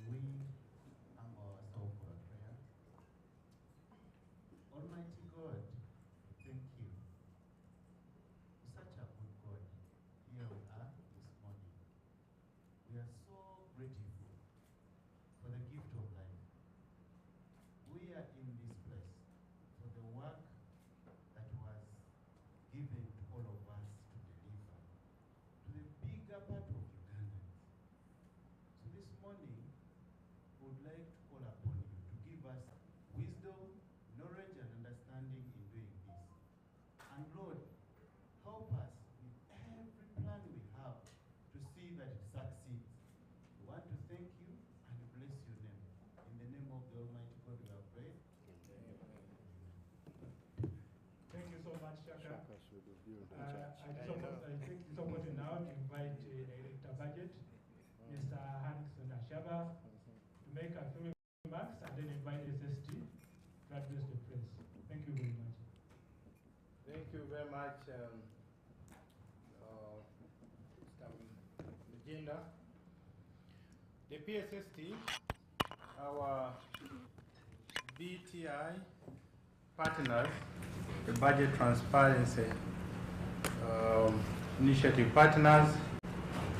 We humble ourselves for a prayer. Almighty God, thank you. Such a good God. Here we are this morning. We are so grateful for the gift of life. We are in this place for the work that was given to all of us to deliver to the bigger part of Ugandans. So this morning, we would like to call upon you to give us wisdom, knowledge, and understanding in doing this. And Lord, help us with every plan we have to see that it succeeds. We want to thank you and bless your name. In the name of the Almighty God we have prayed. Thank you so much, Shaka. I think it's opportunity now to invite Director Budget, Mr. Hanson Ashaba, to make a few remarks and then invite SST to address the press. Thank you very much. Thank you very much, Mr. Mjinda. The PSST, our BTI partners, the Budget Transparency Initiative partners,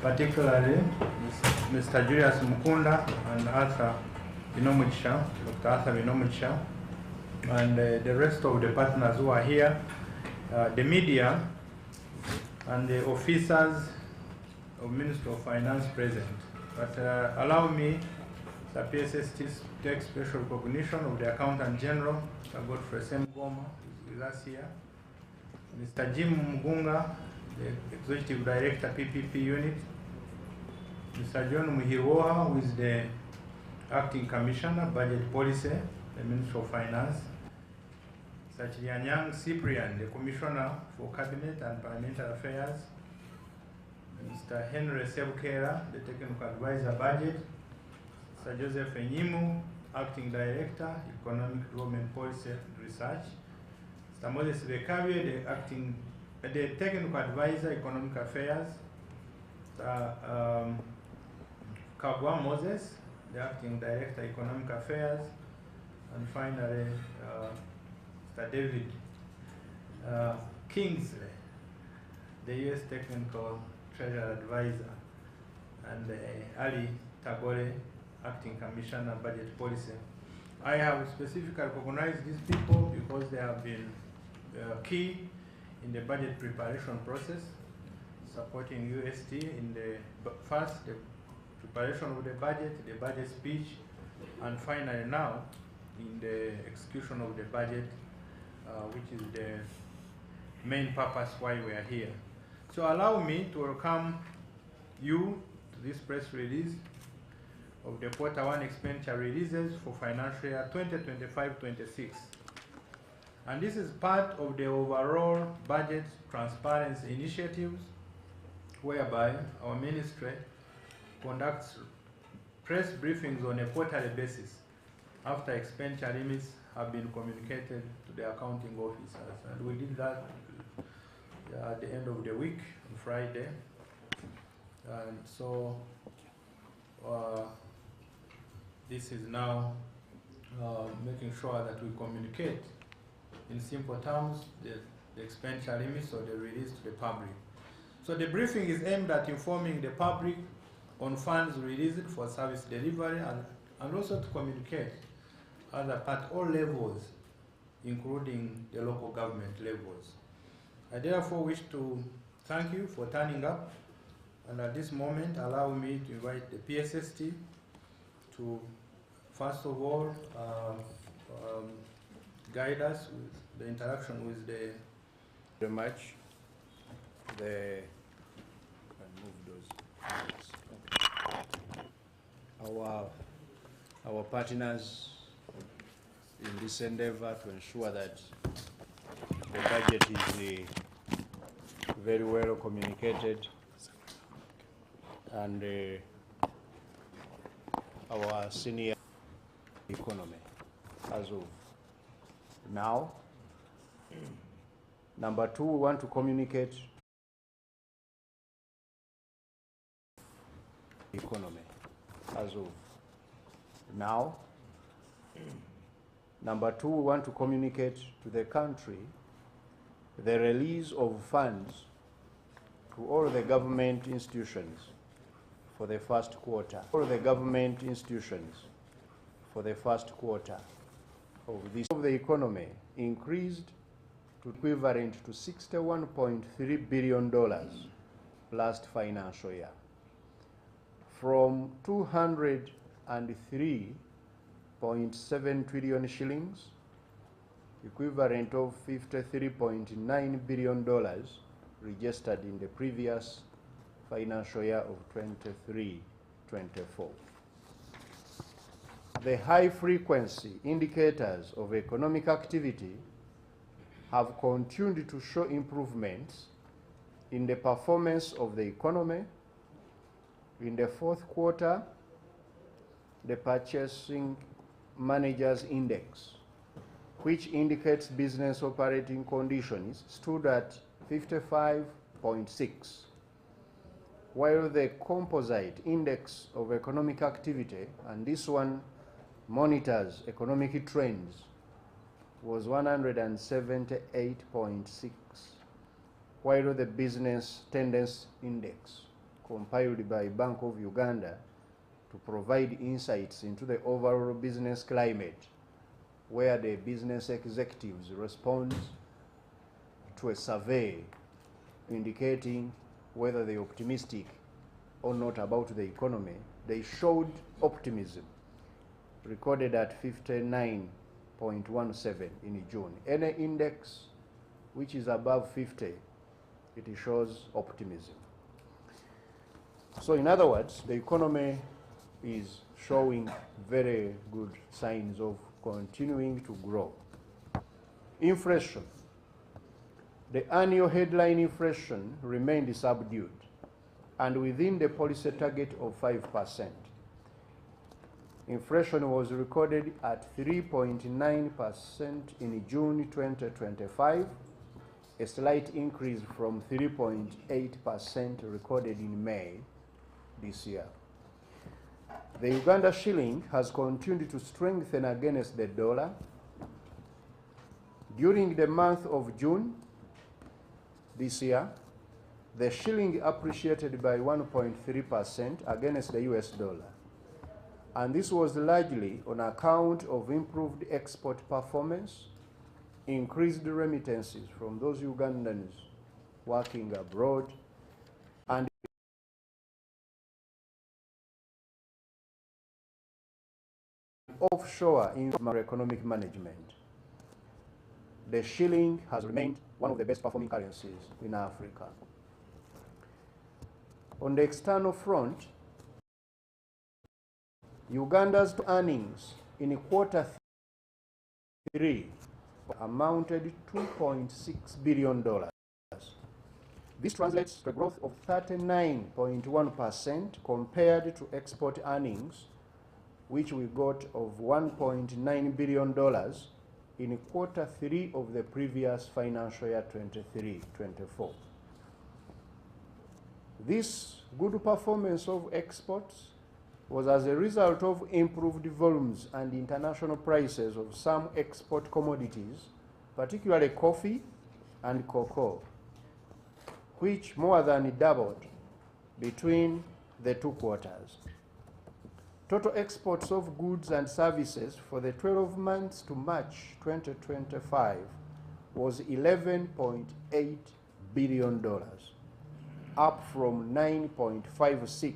particularly Mr. Julius Mukunda and Arthur Binomugisha, Dr. Arthur Binomugisha, and the rest of the partners who are here, the media, and the officers of Ministry of Finance present. But allow me, the PSST, to take special recognition of the Accountant General, Mr. Godfrey Semgoma, who is with us here, Mr. Jim Mugunga, the Executive Director, PPP Unit, Mr. John Muhiroha, who is the Acting Commissioner, Budget Policy, the Ministry of Finance, Mr. Chianyang Cyprian, the Commissioner for Cabinet and Parliamentary Affairs, Mr. Henry Sebukera, the Technical Advisor, Budget, Mr. Joseph Enyimu, Acting Director, Economic Development Policy and Research, Mr. Moses Bekabye, the Technical Advisor, Economic Affairs, Mr. Kagwa Moses, the Acting Director, Economic Affairs, and finally, Mr. David Kingsley, the U.S. Technical Treasury Advisor, and Ali Tagore, Acting Commissioner, Budget Policy. I have specifically recognized these people because they have been key in the budget preparation process, supporting UST in the preparation of the budget speech, and finally now in the execution of the budget, which is the main purpose why we are here. So allow me to welcome you to this press release of the Q1 expenditure releases for financial year 2025-26. And this is part of the overall budget transparency initiatives, whereby our ministry conducts press briefings on a quarterly basis after expenditure limits have been communicated to the accounting officers. And we did that at the end of the week, on Friday. And so this is now making sure that we communicate in simple terms the expenditure limits or the release to the public. So the briefing is aimed at informing the public on funds released for service delivery and also to communicate at all levels, including the local government levels. I therefore wish to thank you for turning up, and at this moment allow me to invite the PSST to first of all guide us with the interaction with the very much. Our partners in this endeavor to ensure that the budget is very well communicated, and our senior economy as of now. Number two, we want to communicate economy as of now. Number two, we want to communicate to the country the release of funds to all the government institutions for the first quarter. All the government institutions for the first quarter of this of the economy increased to equivalent to $61.3 billion last financial year, from 203.7 trillion shillings, equivalent of $53.9 billion registered in the previous financial year of 23-24. The high frequency indicators of economic activity have continued to show improvements in the performance of the economy. In the fourth quarter, the Purchasing Managers Index, which indicates business operating conditions, stood at 55.6, while the Composite Index of Economic Activity, and this one monitors economic trends, was 178.6, while the Business Tendency Index, compiled by Bank of Uganda to provide insights into the overall business climate, where the business executives respond to a survey indicating whether they're optimistic or not about the economy, they showed optimism, recorded at 59.17 in June. Any index which is above 50, it shows optimism. So in other words, the economy is showing very good signs of continuing to grow. Inflation. The annual headline inflation remained subdued and within the policy target of 5%. Inflation was recorded at 3.9% in June 2025, a slight increase from 3.8% recorded in May this year. The Uganda shilling has continued to strengthen against the dollar. During the month of June this year, the shilling appreciated by 1.3% against the US dollar. And this was largely on account of improved export performance, increased remittances from those Ugandans working abroad, and offshore in macroeconomic management. The shilling has remained one of the best performing currencies in Africa. On the external front, Uganda's earnings in quarter 3 amounted to $2.6 billion. This translates to a growth of 39.1% compared to export earnings, which we got of $1.9 billion in quarter 3 of the previous financial year 23-24. This good performance of exports was as a result of improved volumes and international prices of some export commodities, particularly coffee and cocoa, which more than doubled between the two quarters. Total exports of goods and services for the 12 months to March 2025 was $11.8 billion, up from $9.56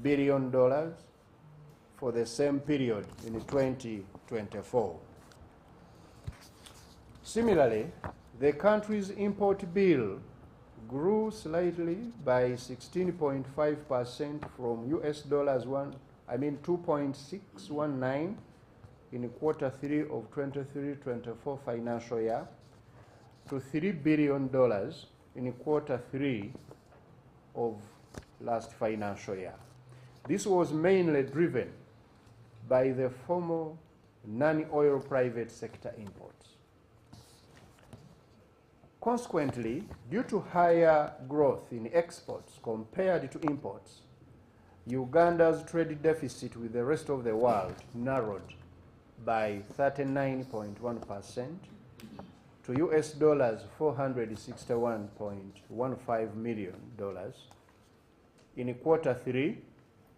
billion for the same period in 2024. Similarly, the country's import bill grew slightly by 16.5% from $2.619 in quarter 3 of 23-24 financial year to $3 billion in quarter 3 of last financial year. This was mainly driven by the formal non-oil private sector imports. Consequently, due to higher growth in exports compared to imports, Uganda's trade deficit with the rest of the world narrowed by 39.1% to US dollars $461.15 million in quarter 3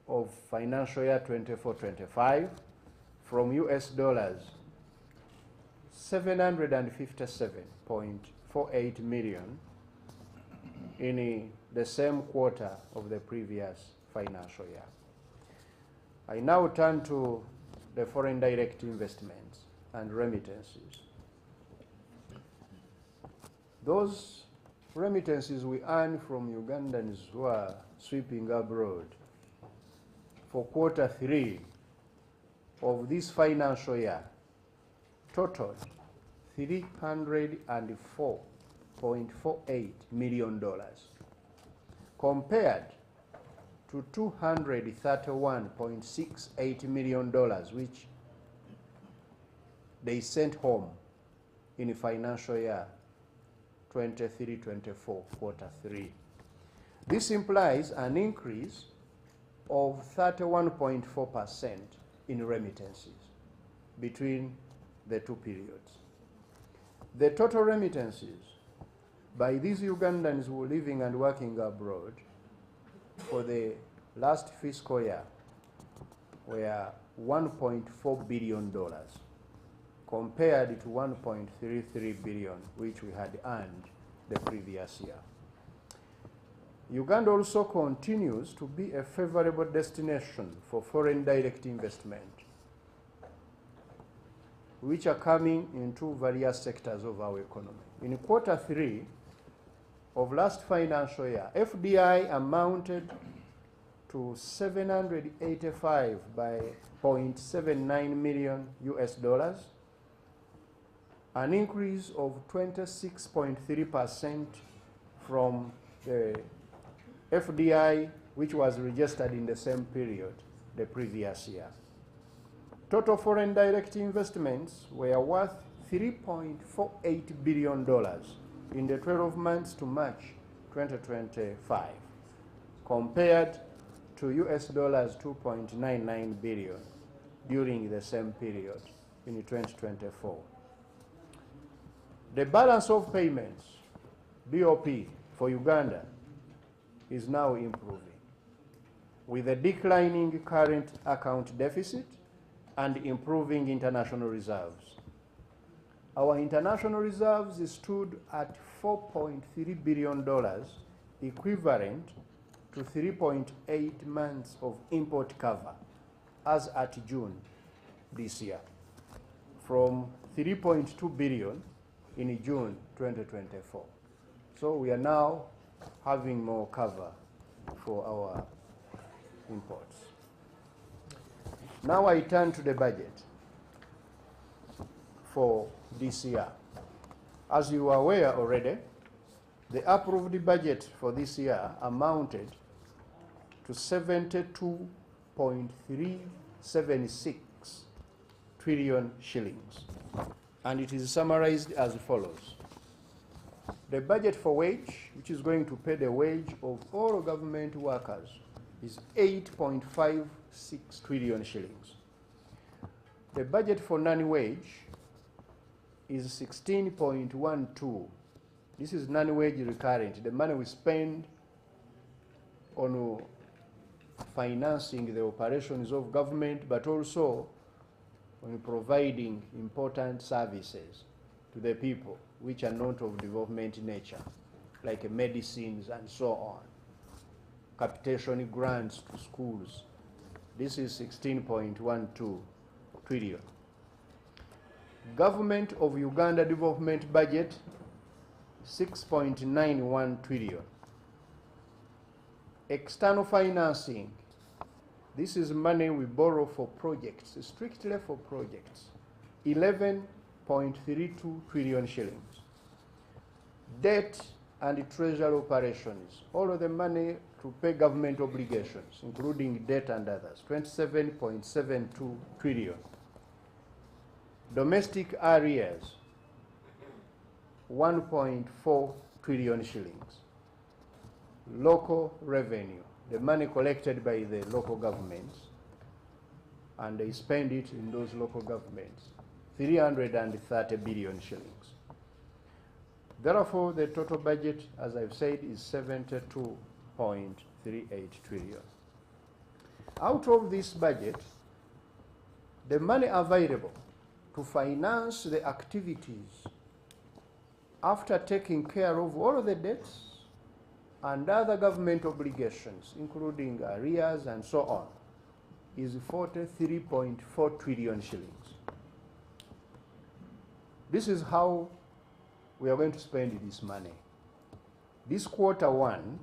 of financial year 24-25 from US dollars $757.48 million in the same quarter of the previous financial year. I now turn to the foreign direct investments and remittances. Those remittances we earn from Ugandans who are sweeping abroad for quarter 3 of this financial year totaled $304.48 million compared to $231.68 million which they sent home in financial year 23-24 quarter 3. This implies an increase of 31.4% in remittances between the two periods. The total remittances by these Ugandans who are living and working abroad for the last fiscal year were $1.4 billion compared to $1.33 billion which we had earned the previous year. Uganda also continues to be a favorable destination for foreign direct investment, which are coming into various sectors of our economy. In quarter 3 of last financial year, FDI amounted to $785.79 million US dollars, an increase of 26.3% from the FDI which was registered in the same period the previous year. Total foreign direct investments were worth $3.48 billion in the 12 months to March 2025, compared to US dollars $2.99 billion during the same period in 2024. The balance of payments, BOP, for Uganda is now improving, with a declining current account deficit and improving international reserves. Our international reserves stood at $4.3 billion, equivalent to 3.8 months of import cover as at June this year, from 3.2 billion in June 2024. So we are now having more cover for our imports. Now I turn to the budget for this year. As you are aware already, the approved budget for this year amounted to 72.376 trillion shillings, and it is summarized as follows. The budget for wage, which is going to pay the wage of all government workers, is 8.56 trillion shillings. The budget for non-wage is 16.12. This is non-wage recurrent, the money we spend on financing the operations of government, but also on providing important services to the people which are not of development nature, like medicines and so on, capitation grants to schools. This is 16.12 trillion. Government of Uganda development budget, 6.91 trillion. External financing, this is money we borrow for projects, strictly for projects, 11.32 trillion shillings. Debt and treasury operations, all of the money to pay government obligations, including debt and others, 27.72 trillion. Domestic arrears, 1.4 trillion shillings. Local revenue, the money collected by the local governments, and they spend it in those local governments, 330 billion shillings. Therefore, the total budget, as I've said, is 72.38 trillion. Out of this budget, the money available to finance the activities after taking care of all of the debts and other government obligations, including arrears and so on, is 43.4 trillion shillings. This is how we are going to spend this money. This quarter one,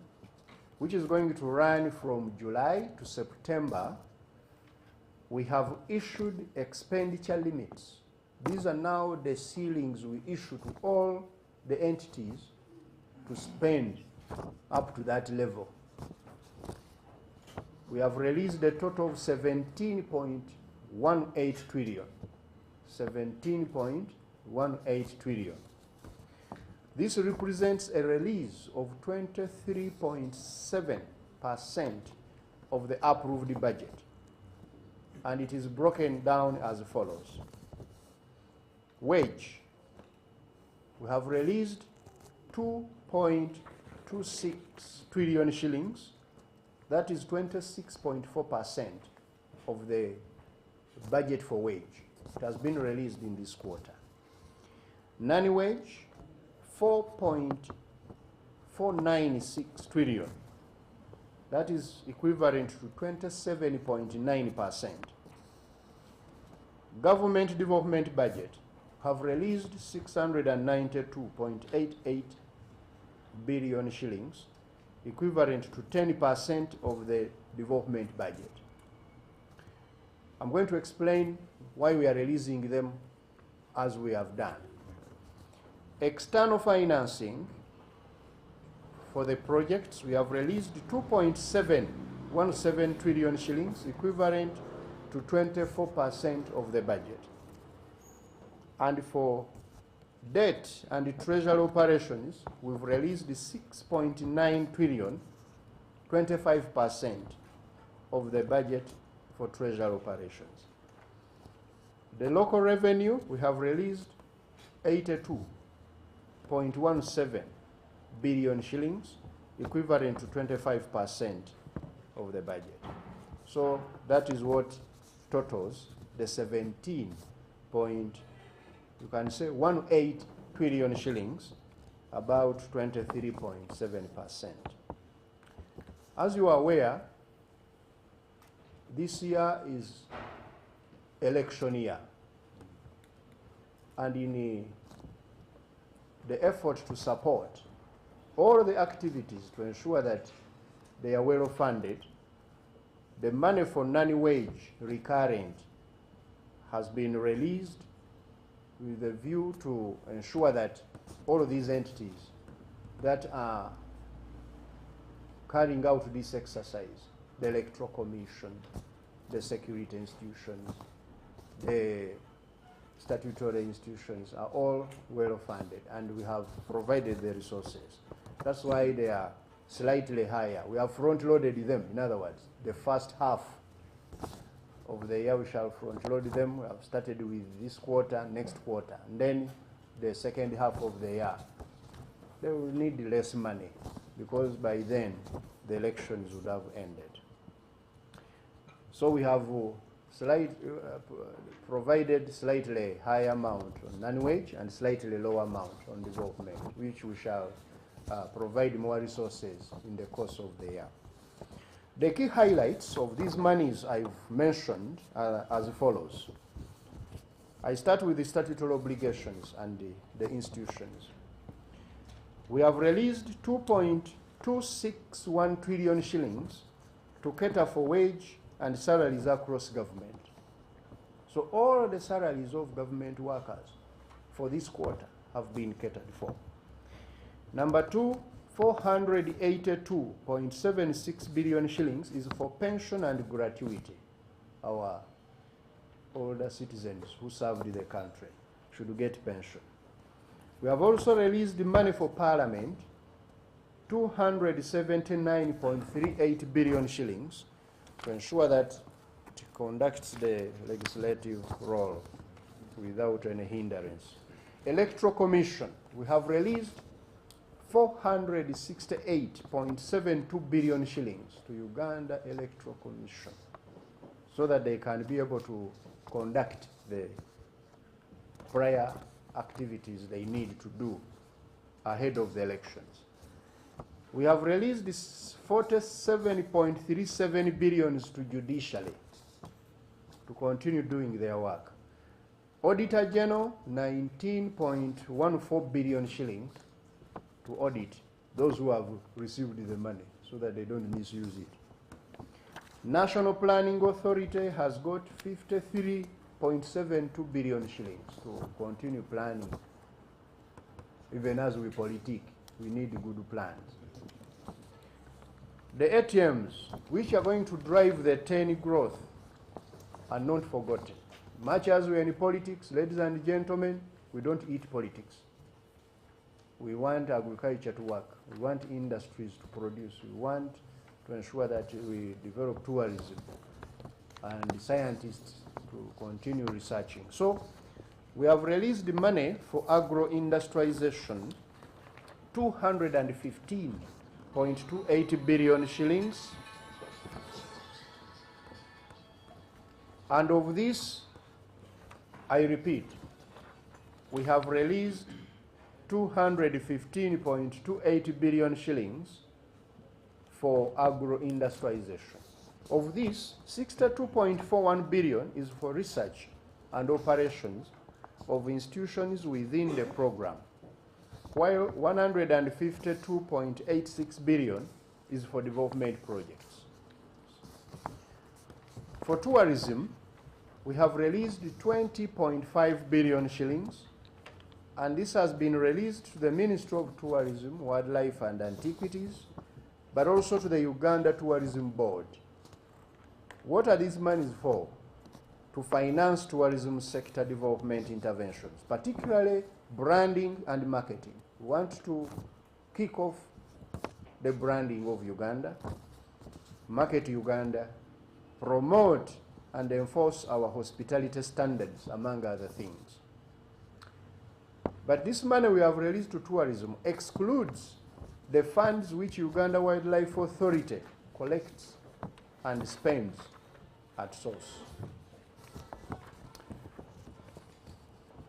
which is going to run from July to September, we have issued expenditure limits. These are now the ceilings we issue to all the entities to spend up to that level. We have released a total of 17.18 trillion. 17.18 trillion. This represents a release of 23.7% of the approved budget. And it is broken down as follows. Wage. We have released 2.26 trillion shillings. That is 26.4% of the budget for wage. It has been released in this quarter. Non-wage, 4.496 trillion. That is equivalent to 27.9%. Government development budget have released 692.88 billion shillings, equivalent to 10% of the development budget. I'm going to explain why we are releasing them as we have done. External financing for the projects, we have released 2.717 trillion shillings, equivalent to 24% of the budget. And for debt and treasury operations, we've released 6.9 trillion, 25% of the budget for treasury operations. The local revenue, we have released 82.17 billion shillings, equivalent to 25% of the budget. So that is what totals the 18 trillion shillings, about 23.7%. As you are aware, this year is election year, and in the effort to support all the activities to ensure that they are well funded, the money for non-wage recurrent has been released with a view to ensure that all of these entities that are carrying out this exercise, the Electoral Commission, the security institutions, the statutory institutions, are all well funded, and we have provided the resources. That's why they are slightly higher. We have front-loaded them. In other words, the first half of the year we shall front-load them. We have started with this quarter, next quarter, and then the second half of the year. They will need less money because by then the elections would have ended. So we have provided slightly higher amount on non-wage and slightly lower amount on development, which we shall provide more resources in the course of the year. The key highlights of these monies I've mentioned are as follows. I start with the statutory obligations and the institutions. We have released 2.261 trillion shillings to cater for wage and salaries across government. So all the salaries of government workers for this quarter have been catered for. Number two, 482.76 billion shillings is for pension and gratuity. Our older citizens who served the country should get pension. We have also released the money for Parliament, 279.38 billion shillings to ensure that it conducts the legislative role without any hindrance. Electoral Commission, we have released 468.72 billion shillings to Uganda Electoral Commission so that they can be able to conduct the prior activities they need to do ahead of the elections. We have released this 47.37 billion to judiciary to continue doing their work. Auditor General, 19.14 billion shillings to audit those who have received the money so that they don't misuse it. National Planning Authority has got 53.72 billion shillings to continue planning. Even as we politic, we need good plans. The ATMs, which are going to drive the 10 growth, are not forgotten. Much as we are in politics, ladies and gentlemen, we don't eat politics. We want agriculture to work. We want industries to produce. We want to ensure that we develop tourism and scientists to continue researching. So we have released the money for agro-industrialization, 215.28 billion shillings. And of this, I repeat, we have released 215.28 billion shillings for agro-industrialization. Of this, 62.41 billion is for research and operations of institutions within the program, while 152.86 billion is for development projects. For tourism, we have released 20.5 billion shillings, and this has been released to the Ministry of Tourism, Wildlife and Antiquities, but also to the Uganda Tourism Board. What are these monies for? To finance tourism sector development interventions, particularly branding and marketing. We want to kick off the branding of Uganda, market Uganda, promote and enforce our hospitality standards, among other things. But this money we have released to tourism excludes the funds which Uganda Wildlife Authority collects and spends at source.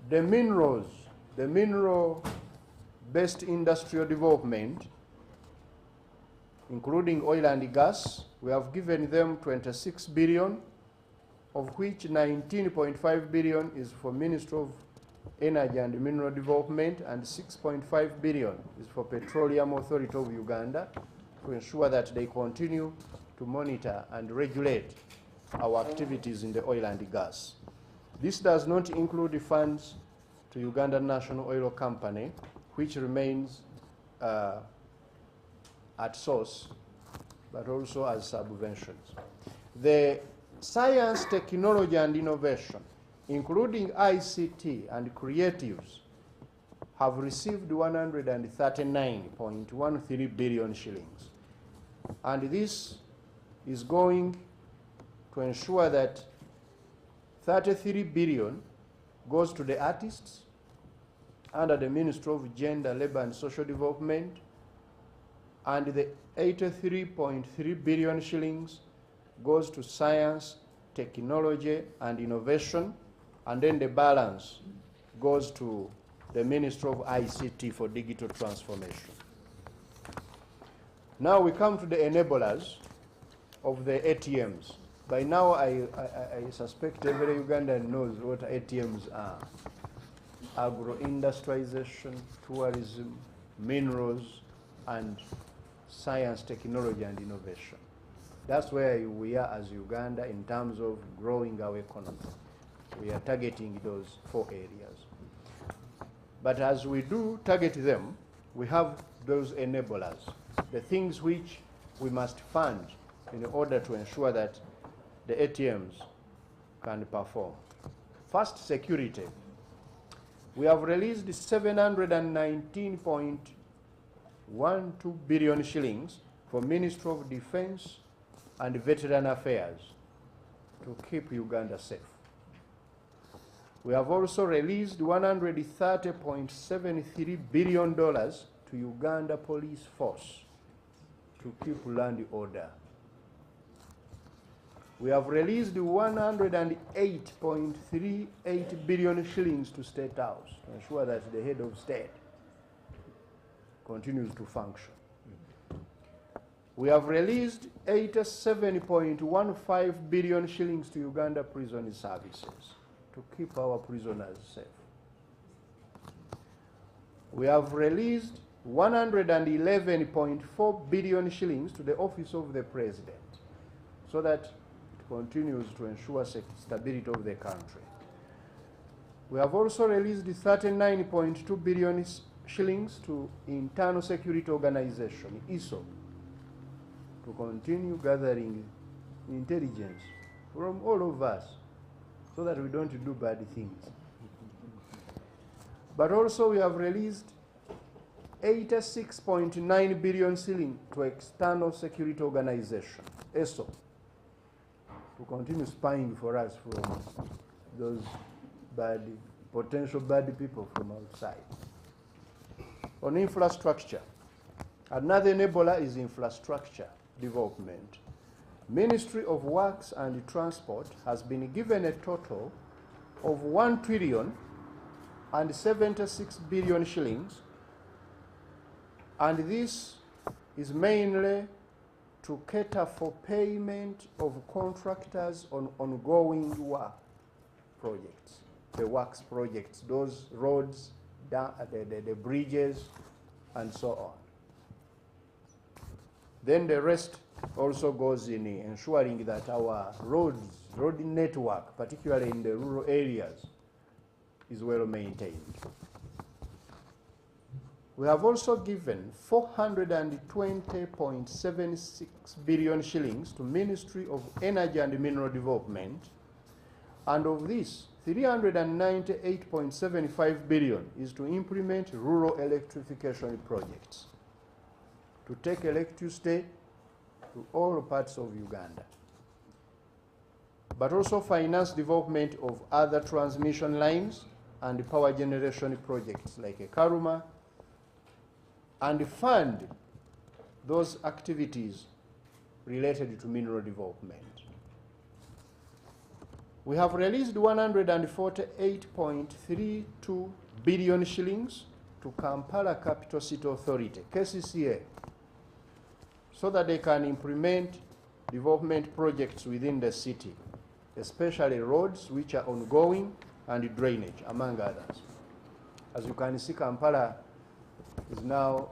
The minerals, the mineral-based industrial development, including oil and gas, we have given them 26 billion, of which 19.5 billion is for Ministry of Energy and Mineral Development, and 6.5 billion is for Petroleum Authority of Uganda to ensure that they continue to monitor and regulate our activities in the oil and gas. This does not include the funds to Uganda National Oil Company, which remains at source, but also as subventions. The science, technology, and innovation, including ICT and creatives, have received 139.13 billion shillings. And this is going to ensure that 33 billion goes to the artists under the Ministry of Gender, Labour and Social Development, and the 83.3 billion shillings goes to science, technology, and innovation, and then the balance goes to the Ministry of ICT for digital transformation. Now we come to the enablers of the ATMs. By now, I suspect every Ugandan knows what ATMs are. Agro-industrialization, tourism, minerals, and science, technology, and innovation. That's where we are as Uganda in terms of growing our economy. We are targeting those 4 areas. But as we do target them, we have those enablers, the things which we must fund in order to ensure that the ATMs can perform. First, security. We have released 719.8 2 billion shillings for Ministry of Defense and Veteran Affairs to keep Uganda safe. We have also released $130.73 billion to Uganda Police Force to keep land order. We have released 108.38 billion shillings to State House to ensure that the head of state continues to function. We have released 87.15 billion shillings to Uganda Prison Services to keep our prisoners safe. We have released 111.4 billion shillings to the Office of the President so that it continues to ensure stability of the country. We have also released 39.2 billion shillings to Internal Security Organization, ISO, to continue gathering intelligence from all of us so that we don't do bad things. But also we have released 86.9 billion shilling to External Security Organization, ESO, to continue spying for us from those potential bad people from outside. On infrastructure, another enabler is infrastructure development. Ministry of Works and Transport has been given a total of 1,076 billion shillings, and this is mainly to cater for payment of contractors on ongoing work projects, the works projects, those roads, the bridges, and so on. Then the rest also goes in ensuring that our road network, particularly in the rural areas, is well maintained. We have also given 420.76 billion shillings to Ministry of Energy and Mineral Development, and of this, 398.75 billion is to implement rural electrification projects, to take electricity to all parts of Uganda, but also finance development of other transmission lines and power generation projects like Karuma, and fund those activities related to mineral development. We have released 148.32 billion shillings to Kampala Capital City Authority, KCCA, so that they can implement development projects within the city, especially roads which are ongoing and drainage, among others. As you can see, Kampala is now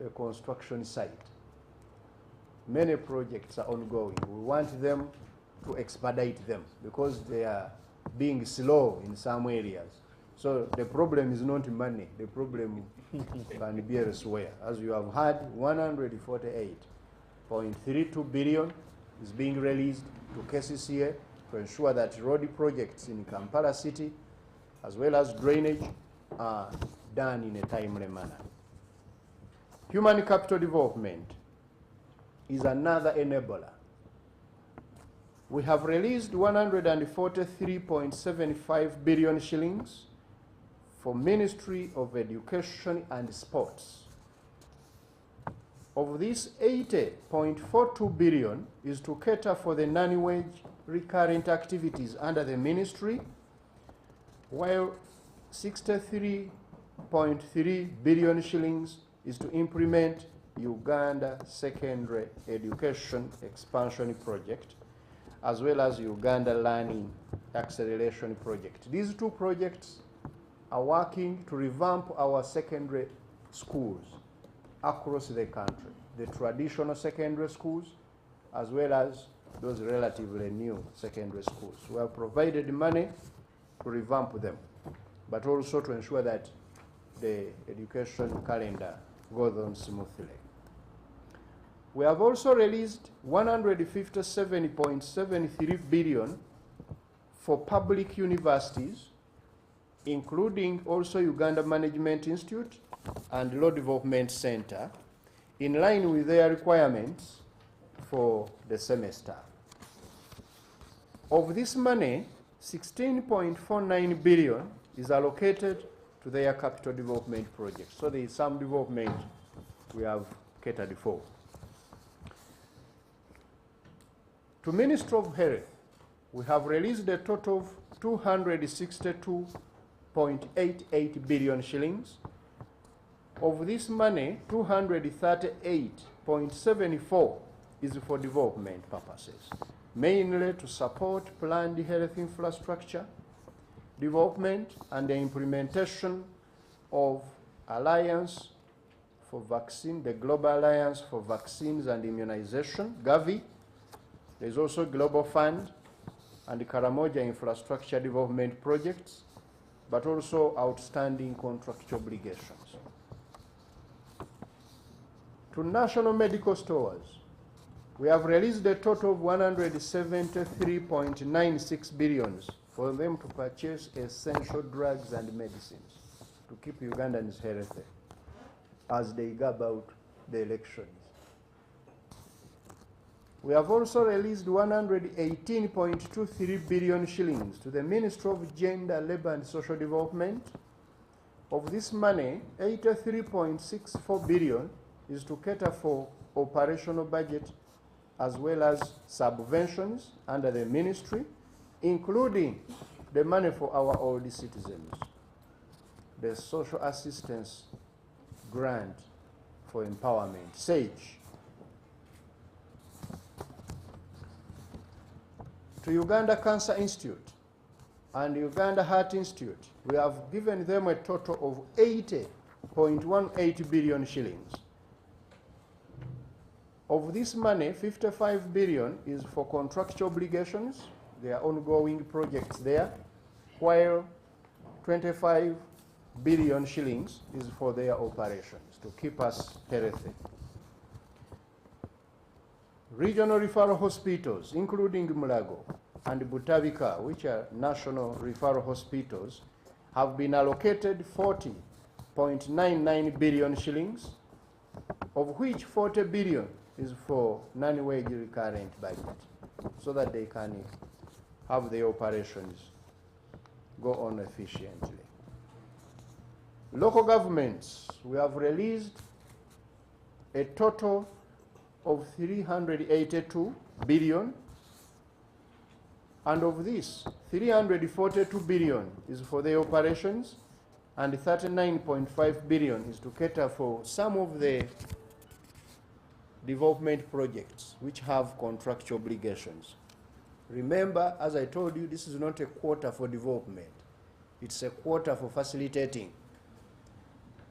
a construction site. Many projects are ongoing. We want them to expedite them because they are being slow in some areas. So the problem is not money. The problem can be elsewhere. As you have heard, 148.32 billion is being released to KCCA to ensure that road projects in Kampala City, as well as drainage, are done in a timely manner. Human capital development is another enabler. We have released 143.75 billion shillings for Ministry of Education and Sports. Of this, 80.42 billion is to cater for the non-wage recurrent activities under the ministry, while 63.3 billion shillings is to implement Uganda Secondary Education Expansion Project, as well as Uganda Learning Acceleration Project. These two projects are working to revamp our secondary schools across the country, the traditional secondary schools, as well as those relatively new secondary schools. We have provided money to revamp them, but also to ensure that the education calendar goes on smoothly. We have also released 157.73 billion for public universities, including also Uganda Management Institute and Law Development Center in line with their requirements for the semester. Of this money, 16.49 billion is allocated to their capital development projects. So there is some development we have catered for. To Ministry of Health, we have released a total of 262.88 billion shillings. Of this money, 238.74 is for development purposes, mainly to support planned health infrastructure development and the implementation of Alliance for Vaccine, the Global Alliance for Vaccines and Immunization, Gavi. There's also Global Fund and the Karamoja infrastructure development projects, but also outstanding contractual obligations. To national medical stores, we have released a total of 173.96 billion for them to purchase essential drugs and medicines to keep Ugandans healthy as they go about the elections. We have also released 118.23 billion shillings to the Ministry of Gender, Labour and Social Development. Of this money, 83.64 billion is to cater for operational budget as well as subventions under the ministry, including the money for our old citizens, the social assistance grant for empowerment, SAGE. To Uganda Cancer Institute and Uganda Heart Institute, we have given them a total of 80.18 billion shillings. Of this money, 55 billion is for contractual obligations. There are ongoing projects there, while 25 billion shillings is for their operations to keep us healthy. Regional referral hospitals, including Mulago and Butabika, which are national referral hospitals, have been allocated 40.99 billion shillings, of which 40 billion is for non-wage recurrent budget, so that they can have the operations go on efficiently. Local governments, we have released a total of 382 billion, and of this, 342 billion is for the operations, and 39.5 billion is to cater for some of the development projects which have contractual obligations. Remember, as I told you, this is not a quota for development. It's a quota for facilitating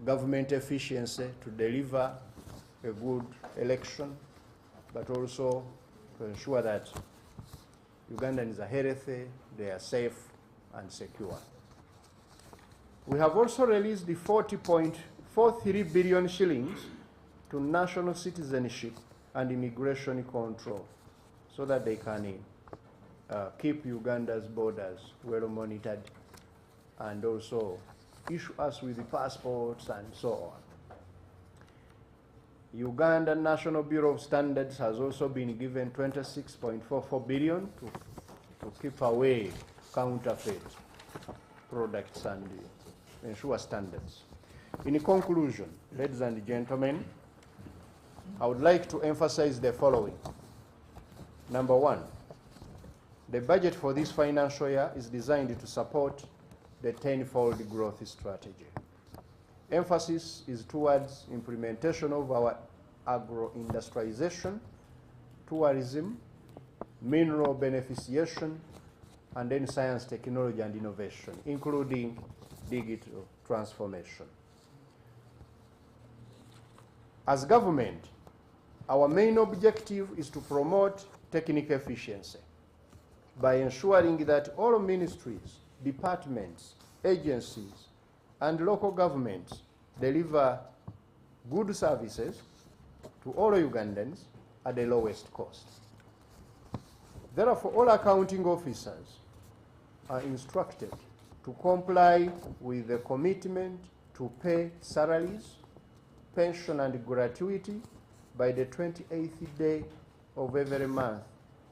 government efficiency to deliver a good election, but also to ensure that Ugandans are healthy, they are safe and secure. We have also released the 40.43 billion shillings to national citizenship and immigration control, so that they can keep Uganda's borders well monitored and also issue us with the passports and so on. Uganda National Bureau of Standards has also been given 26.44 billion to keep away counterfeit products and ensure standards. In conclusion, ladies and gentlemen, I would like to emphasize the following. Number one, the budget for this financial year is designed to support the 10-fold growth strategy. Emphasis is towards implementation of our agro-industrialization, tourism, mineral beneficiation, and then science, technology, and innovation, including digital transformation. As government, our main objective is to promote technical efficiency by ensuring that all ministries, departments, agencies, and local governments deliver good services to all Ugandans at the lowest cost. Therefore, all accounting officers are instructed to comply with the commitment to pay salaries, pension and gratuity by the 28th day of every month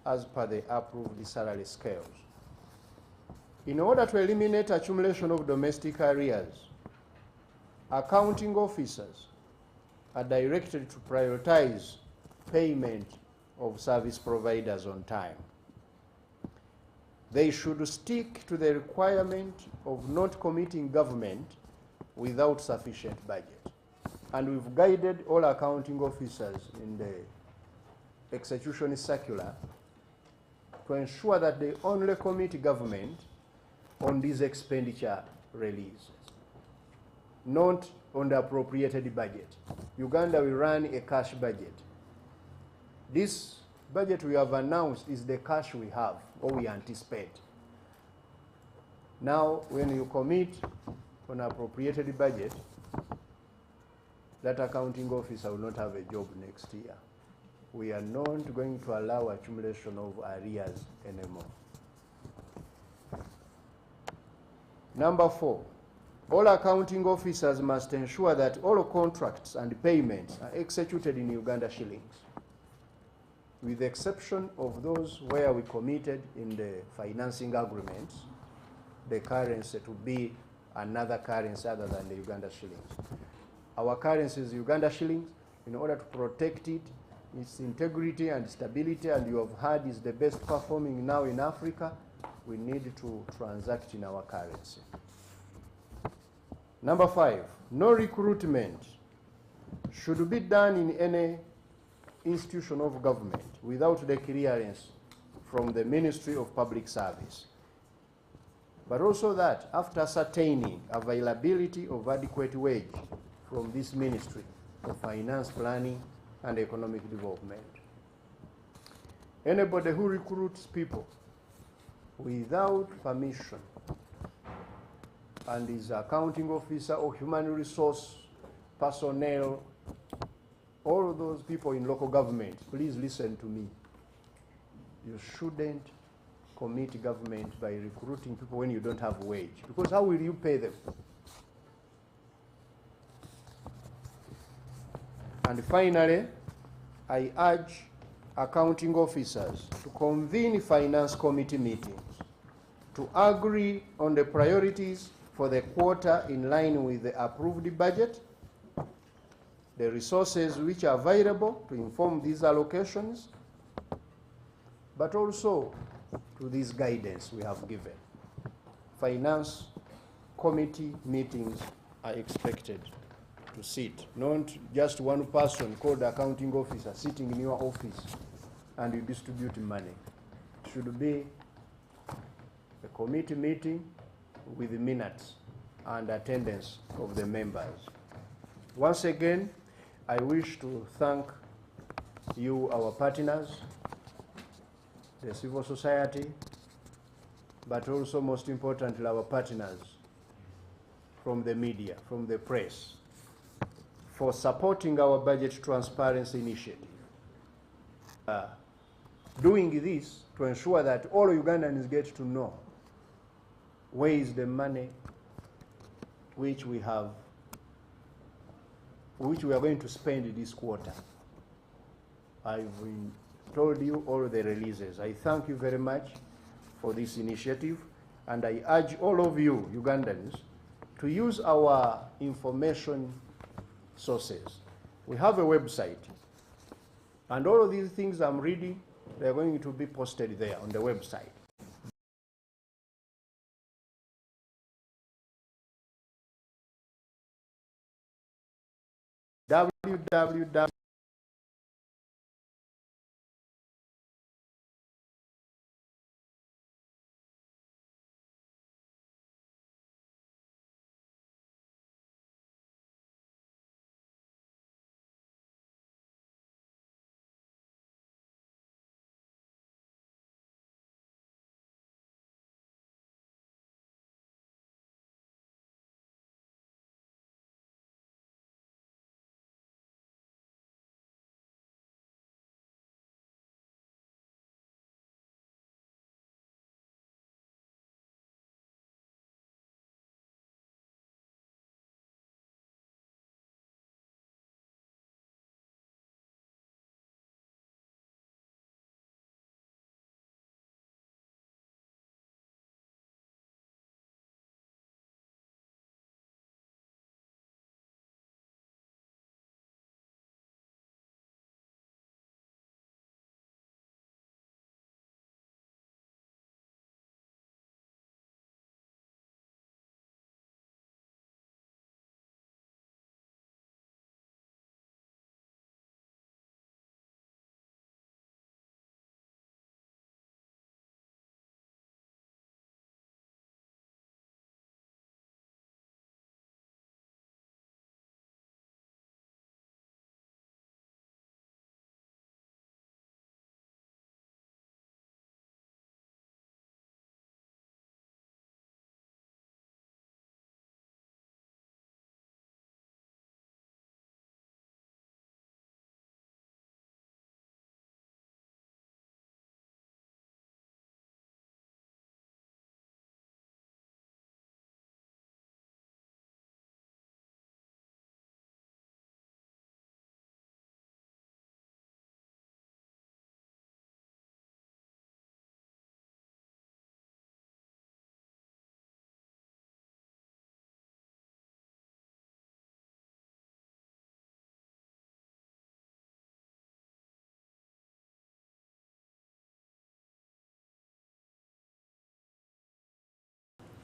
as per the approved salary scales. In order to eliminate accumulation of domestic arrears, accounting officers are directed to prioritize payment of service providers on time. They should stick to the requirement of not committing government without sufficient budget. And we've guided all accounting officers in the execution circular to ensure that they only commit government on these expenditure releases, not on the appropriated budget. Uganda will run a cash budget. This budget we have announced is the cash we have or we anticipate. Now, when you commit on appropriated budget, that accounting officer will not have a job next year. We are not going to allow accumulation of arrears anymore. Number 4, all accounting officers must ensure that all contracts and payments are executed in Uganda shillings, with the exception of those where we committed in the financing agreements the currency to be another currency other than the Uganda shillings. Our currency is Uganda shillings. In order to protect it, its integrity and stability, and you have heard is the best performing now in Africa, we need to transact in our currency. Number 5, no recruitment should be done in any institution of government without the clearance from the Ministry of Public Service. But also that after ascertaining availability of adequate wage from this Ministry of Finance, Planning and Economic Development. Anybody who recruits people without permission and is accounting officer or human resource personnel, all of those people in local government, please listen to me. You shouldn't commit government by recruiting people when you don't have wage, because how will you pay them? And finally, I urge accounting officers to convene finance committee meetings to agree on the priorities for the quarter in line with the approved budget, the resources which are available to inform these allocations, but also to this guidance we have given. Finance committee meetings are expected to sit, not just one person called accounting officer sitting in your office and you distribute money. It should be a committee meeting with minutes and attendance of the members. Once again, I wish to thank you, our partners, the civil society, but also most importantly our partners from the media, from the press, for supporting our budget transparency initiative. Doing this to ensure that all Ugandans get to know where is the money which we are going to spend this quarter. I've told you all the releases. I thank you very much for this initiative, and I urge all of you Ugandans to use our information sources. We have a website, and all of these things I'm reading, they're going to be posted there on the website. www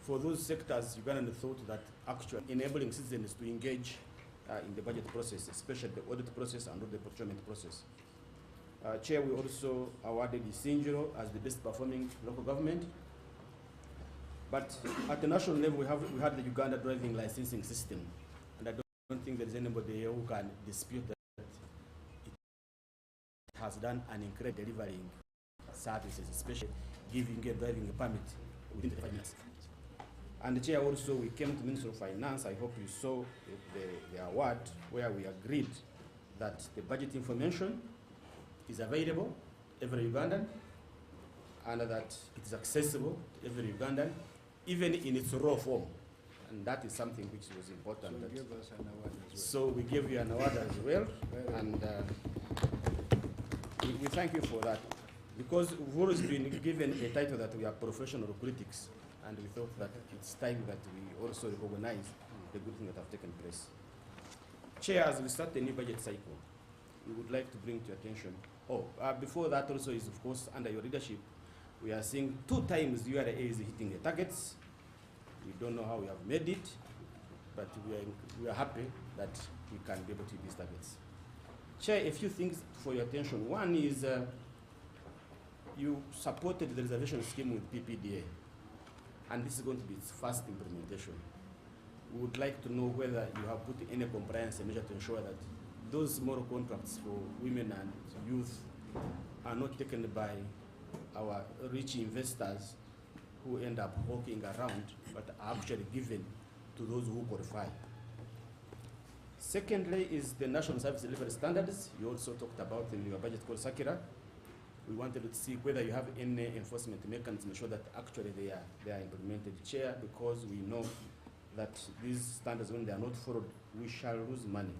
for those sectors, Uganda thought that actually enabling citizens to engage in the budget process, especially the audit process and the procurement process. Chair, we also awarded Isinjiro as the best performing local government. But at the national level, we had the Uganda driving licensing system, and I don't think there is anybody here who can dispute that it has done an incredible delivering services, especially giving a driving permit within 5 minutes. And the Chair, also, we came to the Ministry of Finance. I hope you saw the award where we agreed that the budget information is available to every Ugandan, and that it is accessible to every Ugandan, even in its raw form. And that is something which was important. So give us an award as well. So we gave you an award as well, and we thank you for that. Because we've always been given a title that we are professional critics, and we thought that it's time that we also recognize the good things that have taken place. Chair, as we start the new budget cycle, we would like to bring to your attention, before that also is, of course, under your leadership, we are seeing 2 times URA is hitting the targets. We don't know how we have made it, but we are happy that we can be able to hit these targets. Chair, a few things for your attention. One is you supported the reservation scheme with PPDA, and this is going to be its first implementation. We would like to know whether you have put any compliance measure to ensure that those small contracts for women and youth are not taken by our rich investors who end up hawking around, but are actually given to those who qualify. Secondly is the National Service Delivery Standards. You also talked about in your budget called circular. We wanted to see whether you have any enforcement mechanism to ensure that actually they are implemented. Chair, because we know that these standards, when they are not followed, we shall lose money.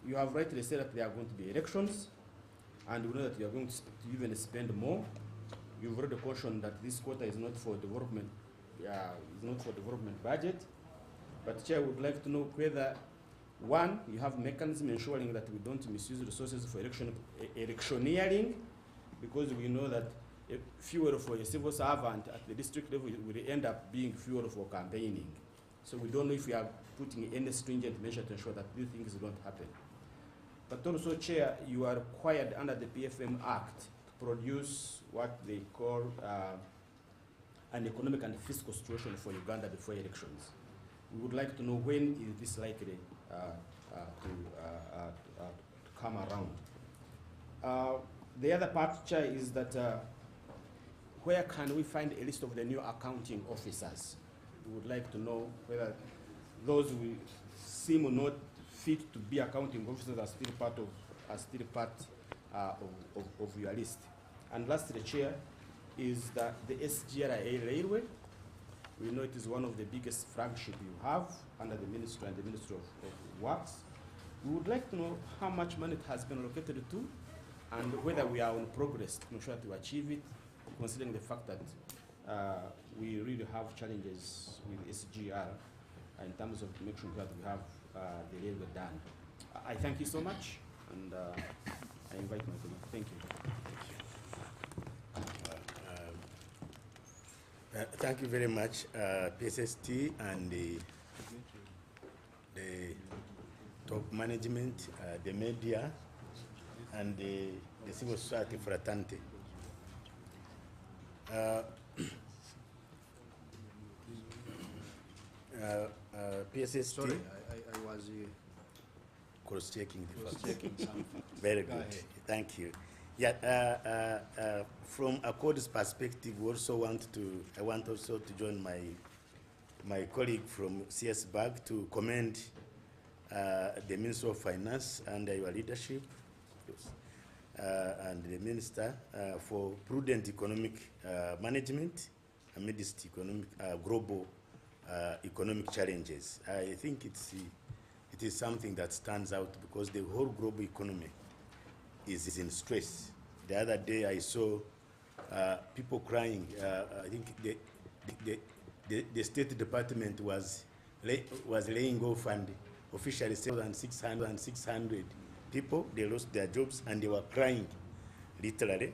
You have rightly said that there are going to be elections, and we know that you are going to even spend more. You've already cautioned that this quota is not for development, budget. But Chair, would like to know whether, one, you have mechanism ensuring that we don't misuse resources for electioneering, because we know that fuel for a civil servant at the district level will end up being fuel for campaigning. So we don't know if we are putting any stringent measure to ensure that these things don't happen. But also, Chair, you are required under the PFM Act to produce what they call an economic and fiscal situation for Uganda before elections. We would like to know when is this likely to come around. The other part, Chair, is that where can we find a list of the new accounting officers? We would like to know whether those we seem not fit to be accounting officers are still part of your list. And lastly, Chair, is that the SGRA Railway. We know it is one of the biggest flagship you have under the Ministry and the Ministry of Works. We would like to know how much money it has been allocated to, and whether we are on progress to ensure to achieve it, considering the fact that we really have challenges with SGR in terms of making sure that we have the railway done. I thank you so much, and I invite my colleague. Thank you. Thank you very much, PSST and the top management, the media, and the civil society fraternity. PSST. Sorry, I was cross-checking. cross-checking something. Very good. Thank you. Yeah, from ACORD's perspective, we also I want also to join my colleague from CS BAG to commend the Minister of Finance under your leadership, and the Minister for prudent economic management amidst global economic challenges. I think it is something that stands out because the whole global economy is in stress. The other day I saw people crying. I think the State Department was laying off, and officially 7,600 people, they lost their jobs and they were crying, literally.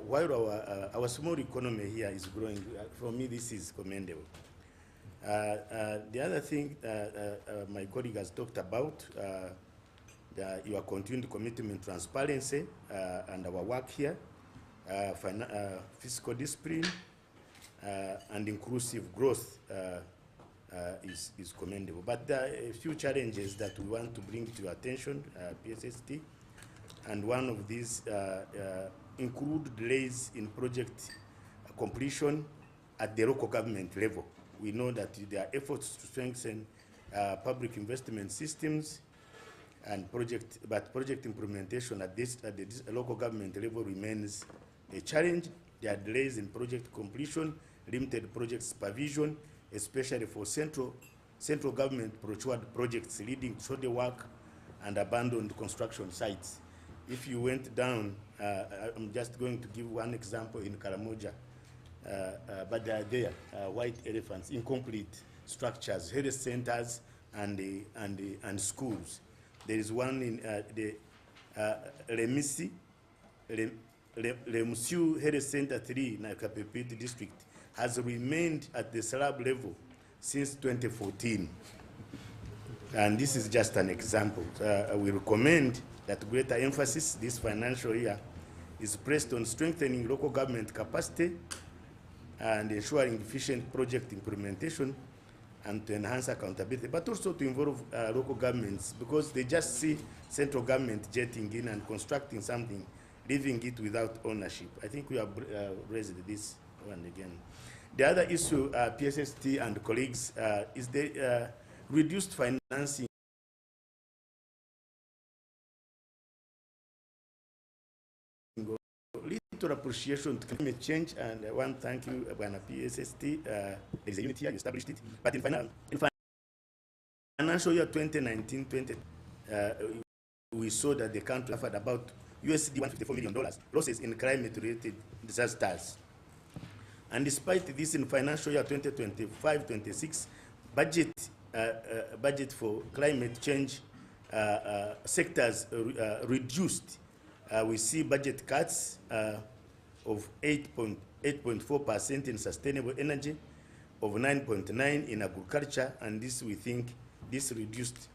while our small economy here is growing, for me this is commendable. The other thing my colleague has talked about, your continued commitment to transparency and our work here, fiscal discipline, and inclusive growth is commendable. But there are a few challenges that we want to bring to your attention, PSST, and one of these include delays in project completion at the local government level. We know that there are efforts to strengthen public investment systems and project implementation at the local government level remains a challenge. There are delays in project completion, limited project supervision, especially for central government procured projects, leading to shoulder work and abandoned construction sites. If you went down, I'm just going to give one example in Karamoja, but they are there, white elephants, incomplete structures, health centers, and schools. There is one in the Lemsiu Health Center 3 in Kapepiti district has remained at the slab level since 2014. And this is just an example. We recommend that greater emphasis this financial year is placed on strengthening local government capacity and ensuring efficient project implementation and to enhance accountability, but also to involve local governments, because they just see central government jetting in and constructing something, leaving it without ownership. I think we have raised this one again. The other issue, PSST and colleagues, is the reduced financing little appreciation to climate change, and I want to thank you, Bwana PSST. There is a unit here, you established it. But in financial year 2019-20, we saw that the country suffered about $154 million losses in climate-related disasters. And despite this, in financial year 2025-26, budget for climate change sectors reduced. We see budget cuts of 8.4% in sustainable energy, of 9.9% in agriculture, and this, we think, this reduced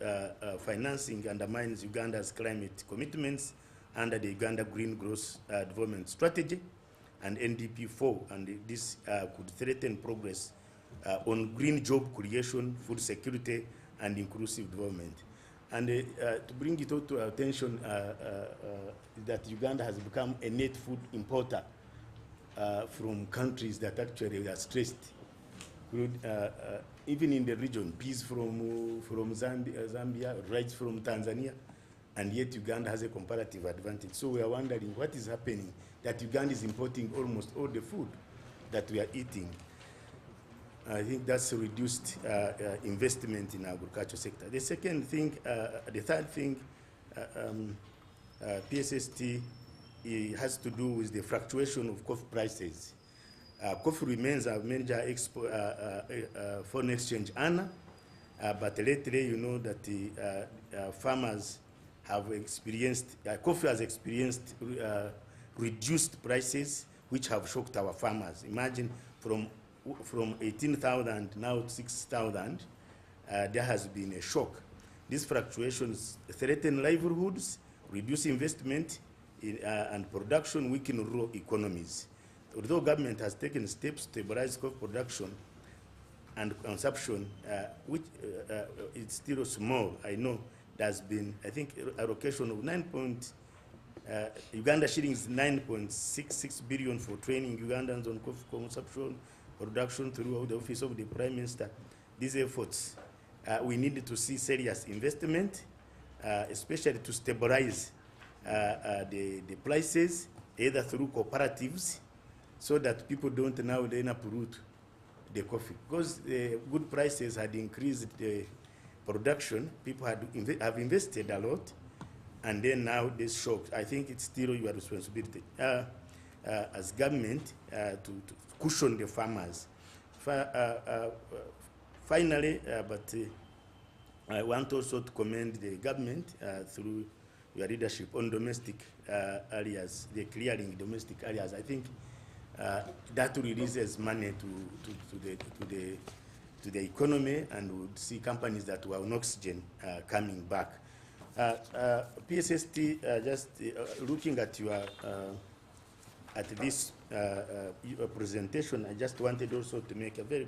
financing undermines Uganda's climate commitments under the Uganda Green Growth Development Strategy and NDP4, and this could threaten progress on green job creation, food security, and inclusive development. And to bring it all to our attention, that Uganda has become a net food importer from countries that actually are stressed. Even in the region, peas from Zambia, rice from Tanzania, and yet Uganda has a comparative advantage. So we are wondering what is happening, that Uganda is importing almost all the food that we are eating. I think that's a reduced investment in agriculture sector. The second thing, the third thing, PSST has to do with the fluctuation of coffee prices. Coffee remains a major foreign exchange earner, but lately, you know that the farmers have experienced, coffee has experienced reduced prices, which have shocked our farmers. Imagine from 18,000 now to 6,000, there has been a shock. These fluctuations threaten livelihoods, reduce investment and production, weaken rural economies. Although government has taken steps to stabilize coffee production and consumption, which is still small, I know there's been, I think, allocation of Uganda shillings 9.66 billion for training Ugandans on coffee consumption, production through the office of the Prime Minister. These efforts, we need to see serious investment, especially to stabilize the prices, either through cooperatives, so that people don't now then uproot the coffee. Because the good prices had increased the production, people have invested a lot, and then now this shock. I think it's still your responsibility as government to cushion the farmers. Finally, but I want also to commend the government through your leadership on domestic areas, the clearing domestic areas. I think that releases money to the economy, and would see companies that were on oxygen coming back. PSST, just looking at your at this your presentation, I just wanted also to make a very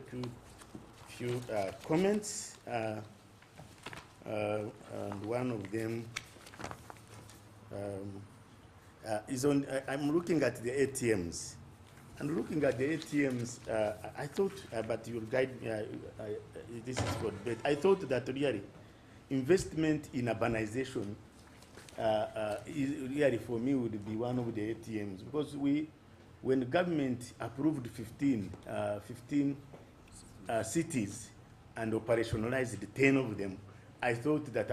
few comments, and one of them is on. I'm looking at the ATMs. And looking at the ATMs, I thought, but you'll guide me, this is for debate. I thought that really investment in urbanization really for me would be one of the ATMs, because when the government approved 15 cities and operationalized 10 of them, I thought that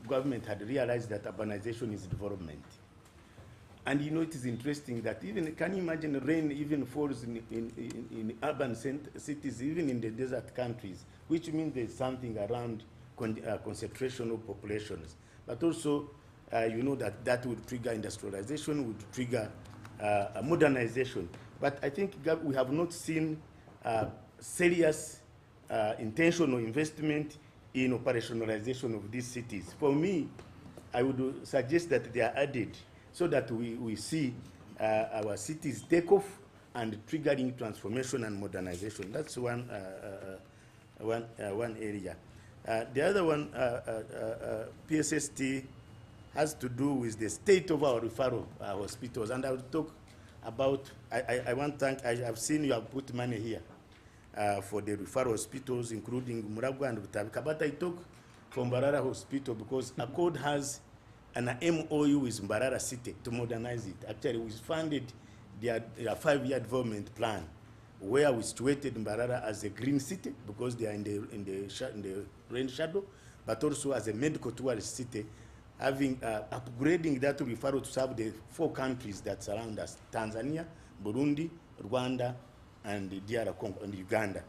government had realized that urbanization is development. And you know, it is interesting that even, can you imagine rain even falls in urban cities, even in the desert countries, which means there's something around concentration of populations. But also, you know, that would trigger industrialization, would trigger modernization. But I think we have not seen serious intentional investment in operationalization of these cities. For me, I would suggest that they are added, so that we see our cities take off and triggering transformation and modernization. That's one area. The other one, PSST, has to do with the state of our referral hospitals. And I will talk about, I want to thank, I have seen you have put money here for the referral hospitals, including Muragwa and Butabika. But I talk from Mbarara Hospital because Accord has an MOU with Mbarara City to modernize it. Actually, we funded their 5-year development plan, where we situated Mbarara as a green city because they are in the rain shadow, but also as a medical tourist city, having upgrading that referral to serve the 4 countries that surround us: Tanzania, Burundi, Rwanda, and DR Congo and Uganda.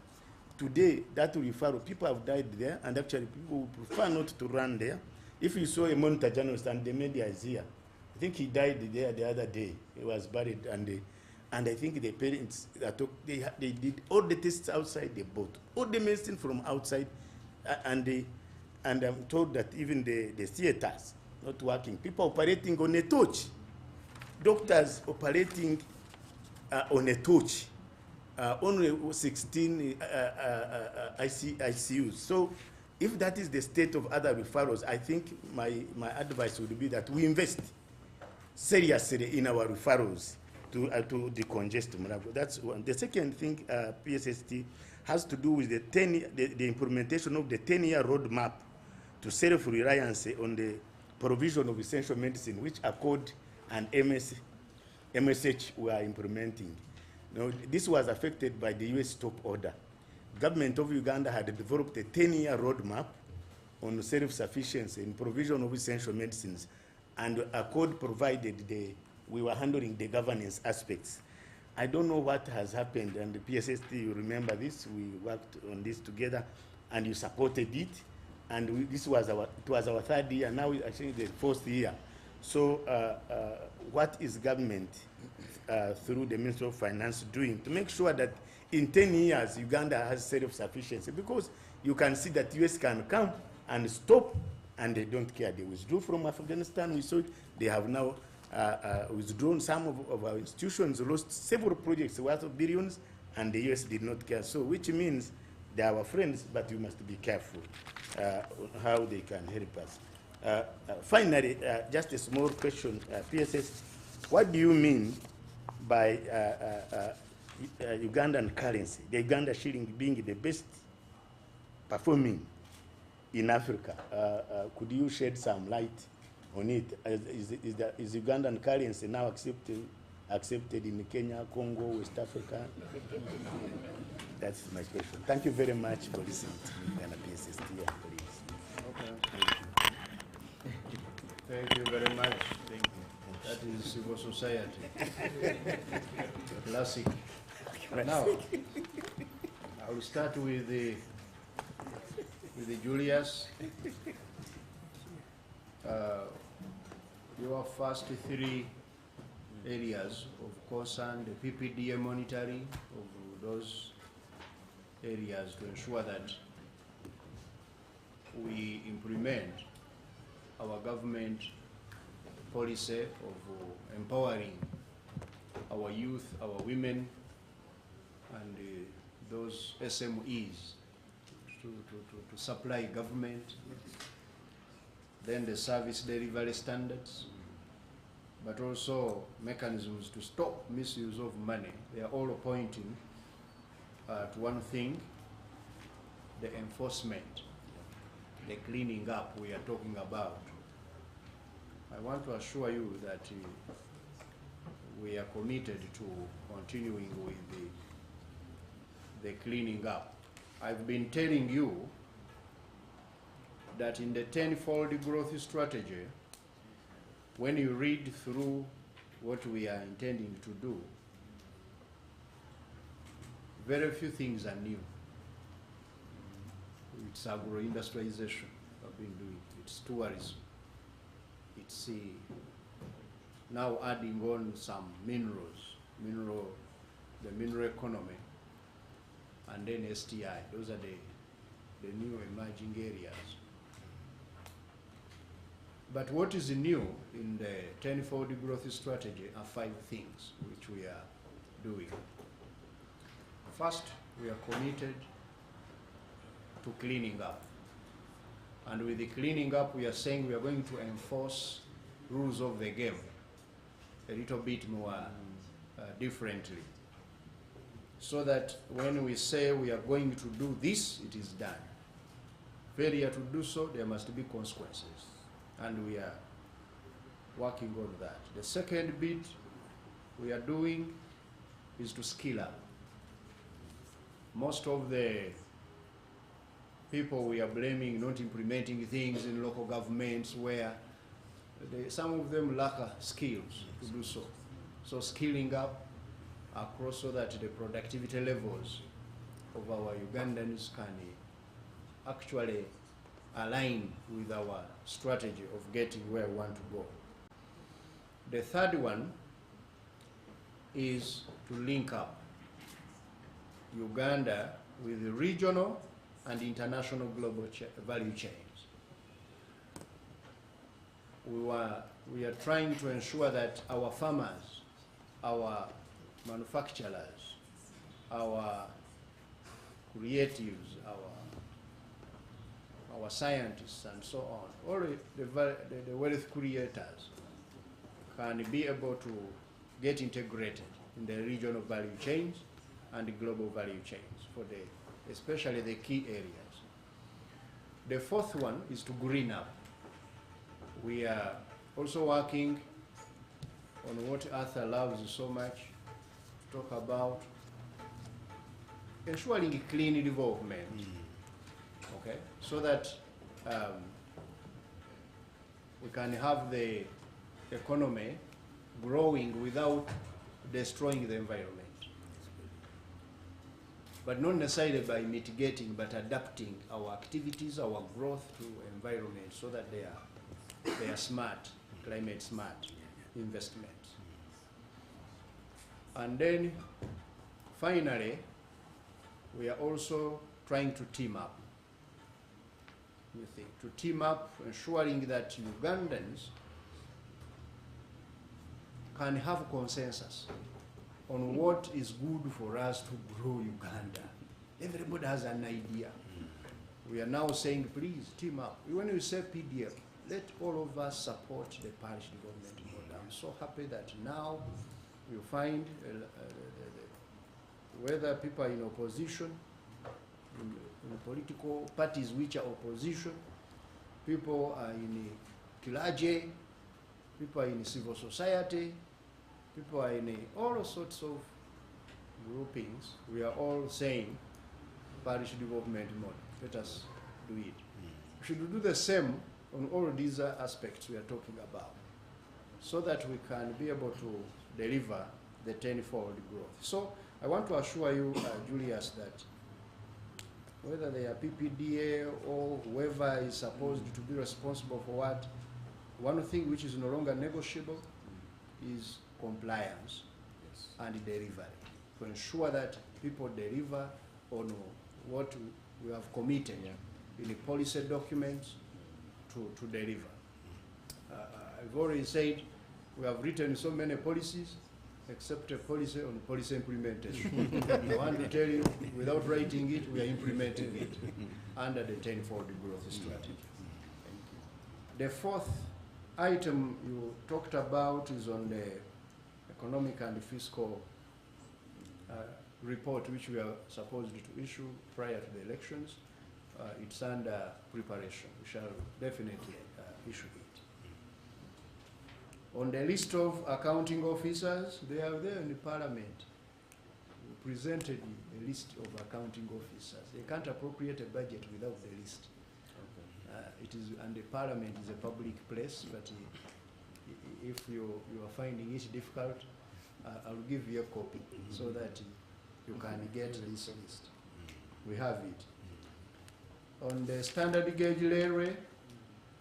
Today, that referral, people have died there, and actually people would prefer not to run there. If you saw a monitor journalist, and the media is here, I think he died there the other day. He was buried, and I think the parents, they did all the tests outside, they bought all the medicine from outside, and I'm told that even the theaters not working, people operating on a torch, doctors operating on a torch, only 16 ICUs. So if that is the state of other referrals, I think my advice would be that we invest seriously in our referrals to decongest Muragwa. That's one. The second thing PSST has to do with the implementation of the 10-year roadmap to self-reliance on the provision of essential medicine, which Accord and MSH were implementing. Now, this was affected by the US stop order. Government of Uganda had developed a 10-year roadmap on self-sufficiency in provision of essential medicines, and Accord provided we were handling the governance aspects. I don't know what has happened, and the PSST, you remember this, we worked on this together, and you supported it, and it was our 3rd year, now I think the 4th year. So what is government through the Ministry of Finance doing to make sure that in 10 years, Uganda has self-sufficiency? Because you can see that US can come and stop, and they don't care. They withdrew from Afghanistan. We saw it. They have now withdrawn. Some of our institutions lost several projects worth of billions, and the US did not care. So, which means they are our friends, but we must be careful how they can help us. Finally, just a small question, PSS, what do you mean by Ugandan currency, the Uganda shilling being the best performing in Africa? Could you shed some light on it? Is Ugandan currency now accepted in Kenya, Congo, West Africa? That's my question. Thank you very much for listening to me, Ghana PSST and colleagues. Okay. Thank you very much. Thank you. That is civil society. Classic. Now, I will start with the Julius. your first three areas of concern, the PPDA monitoring of those areas to ensure that we implement our government policy of empowering our youth, our women, and those SMEs to supply government. Then the service delivery standards, but also mechanisms to stop misuse of money. They are all pointing to one thing: the enforcement, the cleaning up we are talking about. I want to assure you that we are committed to continuing with the cleaning up. I've been telling you that in the 10-fold growth strategy, when you read through what we are intending to do, very few things are new. It's agro-industrialization I've been doing, it's tourism, it's now adding on some minerals, the mineral economy, and then STI. Those are the new emerging areas. But what is new in the 10-fold growth strategy are 5 things which we are doing. First, we are committed to cleaning up. And with the cleaning up, we are saying we are going to enforce rules of the game a little bit more differently, so that when we say we are going to do this, it is done. Failure to do so, there must be consequences. And we are working on that. The second bit we are doing is to skill up. Most of the people we are blaming not implementing things in local governments where some of them lack skills to do so. So skilling up across so that the productivity levels of our Ugandans can actually align with our strategy of getting where we want to go. The third one is to link up Uganda with the regional and international global value chains. We are trying to ensure that our farmers, our manufacturers, our creatives, our scientists and so on, all the wealth creators can be able to get integrated in the regional value chains and the global value chains for especially the key areas. The fourth one is to green up. We are also working on what Arthur loves so much to talk about, ensuring clean development. Okay, so that we can have the economy growing without destroying the environment, but not necessarily by mitigating, but adapting our activities, our growth to environment so that they are smart, climate smart investments. And then finally, we are also trying to team up. To team up, ensuring that Ugandans can have consensus on what is good for us to grow Uganda. Everybody has an idea. We are now saying, please team up. When you say PDF, let all of us support the parish development model. I'm so happy that now you find whether people are in opposition, in political parties which are opposition, people are in clergy, people are in civil society, people are in all sorts of groupings. We are all saying parish development model. Let us do it. We should do the same on all these aspects we are talking about, so that we can be able to deliver the 10-fold growth. So I want to assure you, Julius, that whether they are PPDA or whoever is supposed to be responsible for what, one thing which is no longer negotiable is compliance and delivery, to ensure that people deliver on what we have committed in the policy documents to deliver. I've already said we have written so many policies, except a policy on policy implementation. I want to tell you, without writing it, we are implementing it under the 10-fold growth strategy. The fourth item you talked about is on the economic and fiscal report, which we are supposed to issue prior to the elections. It's under preparation. We shall definitely issue it. On the list of accounting officers, they are there in the parliament. We presented a list of accounting officers. They can't appropriate a budget without the list. It is, and the parliament is a public place, but if you are finding it difficult, I'll give you a copy so that you can get this list. We have it. On the standard gauge railway,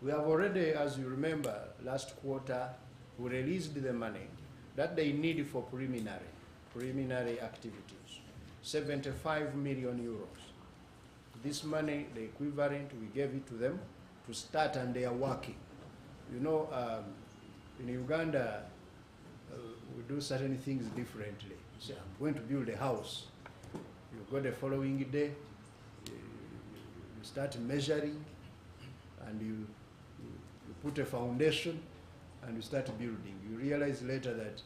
we have already, as you remember, last quarter, we released the money that they need for preliminary activities, 75 million euros. This money, the equivalent, we gave it to them to start, and they are working. You know, in Uganda, we do certain things differently. You say, I'm going to build a house. You go the following day, you start measuring, and you put a foundation, and you start building. You realize later that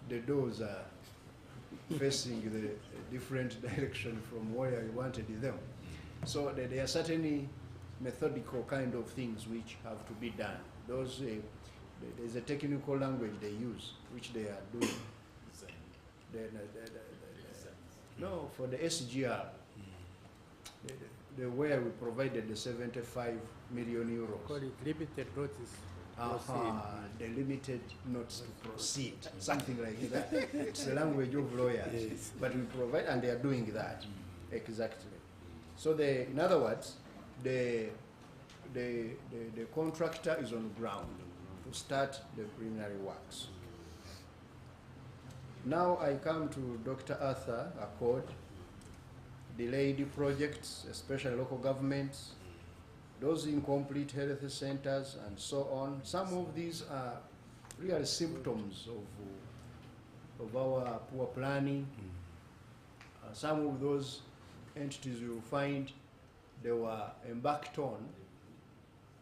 the doors are facing the different direction from where you wanted them. So there are certainly methodical kind of things which have to be done. Those there's a technical language they use, which they are doing. No, for the SGR, the where we provided the 75 million euros. Call it limited notice. The limited notice to proceed, something like that. It's the language of lawyers, yes. But we provide, and they are doing that exactly. So in other words, the contractor is on ground to start the preliminary works. Now I come to Dr. Arthur Accord, delayed projects, especially local governments, those incomplete health centers, and so on. Some of these are really symptoms of our poor planning. Some of those entities you will find they were embarked on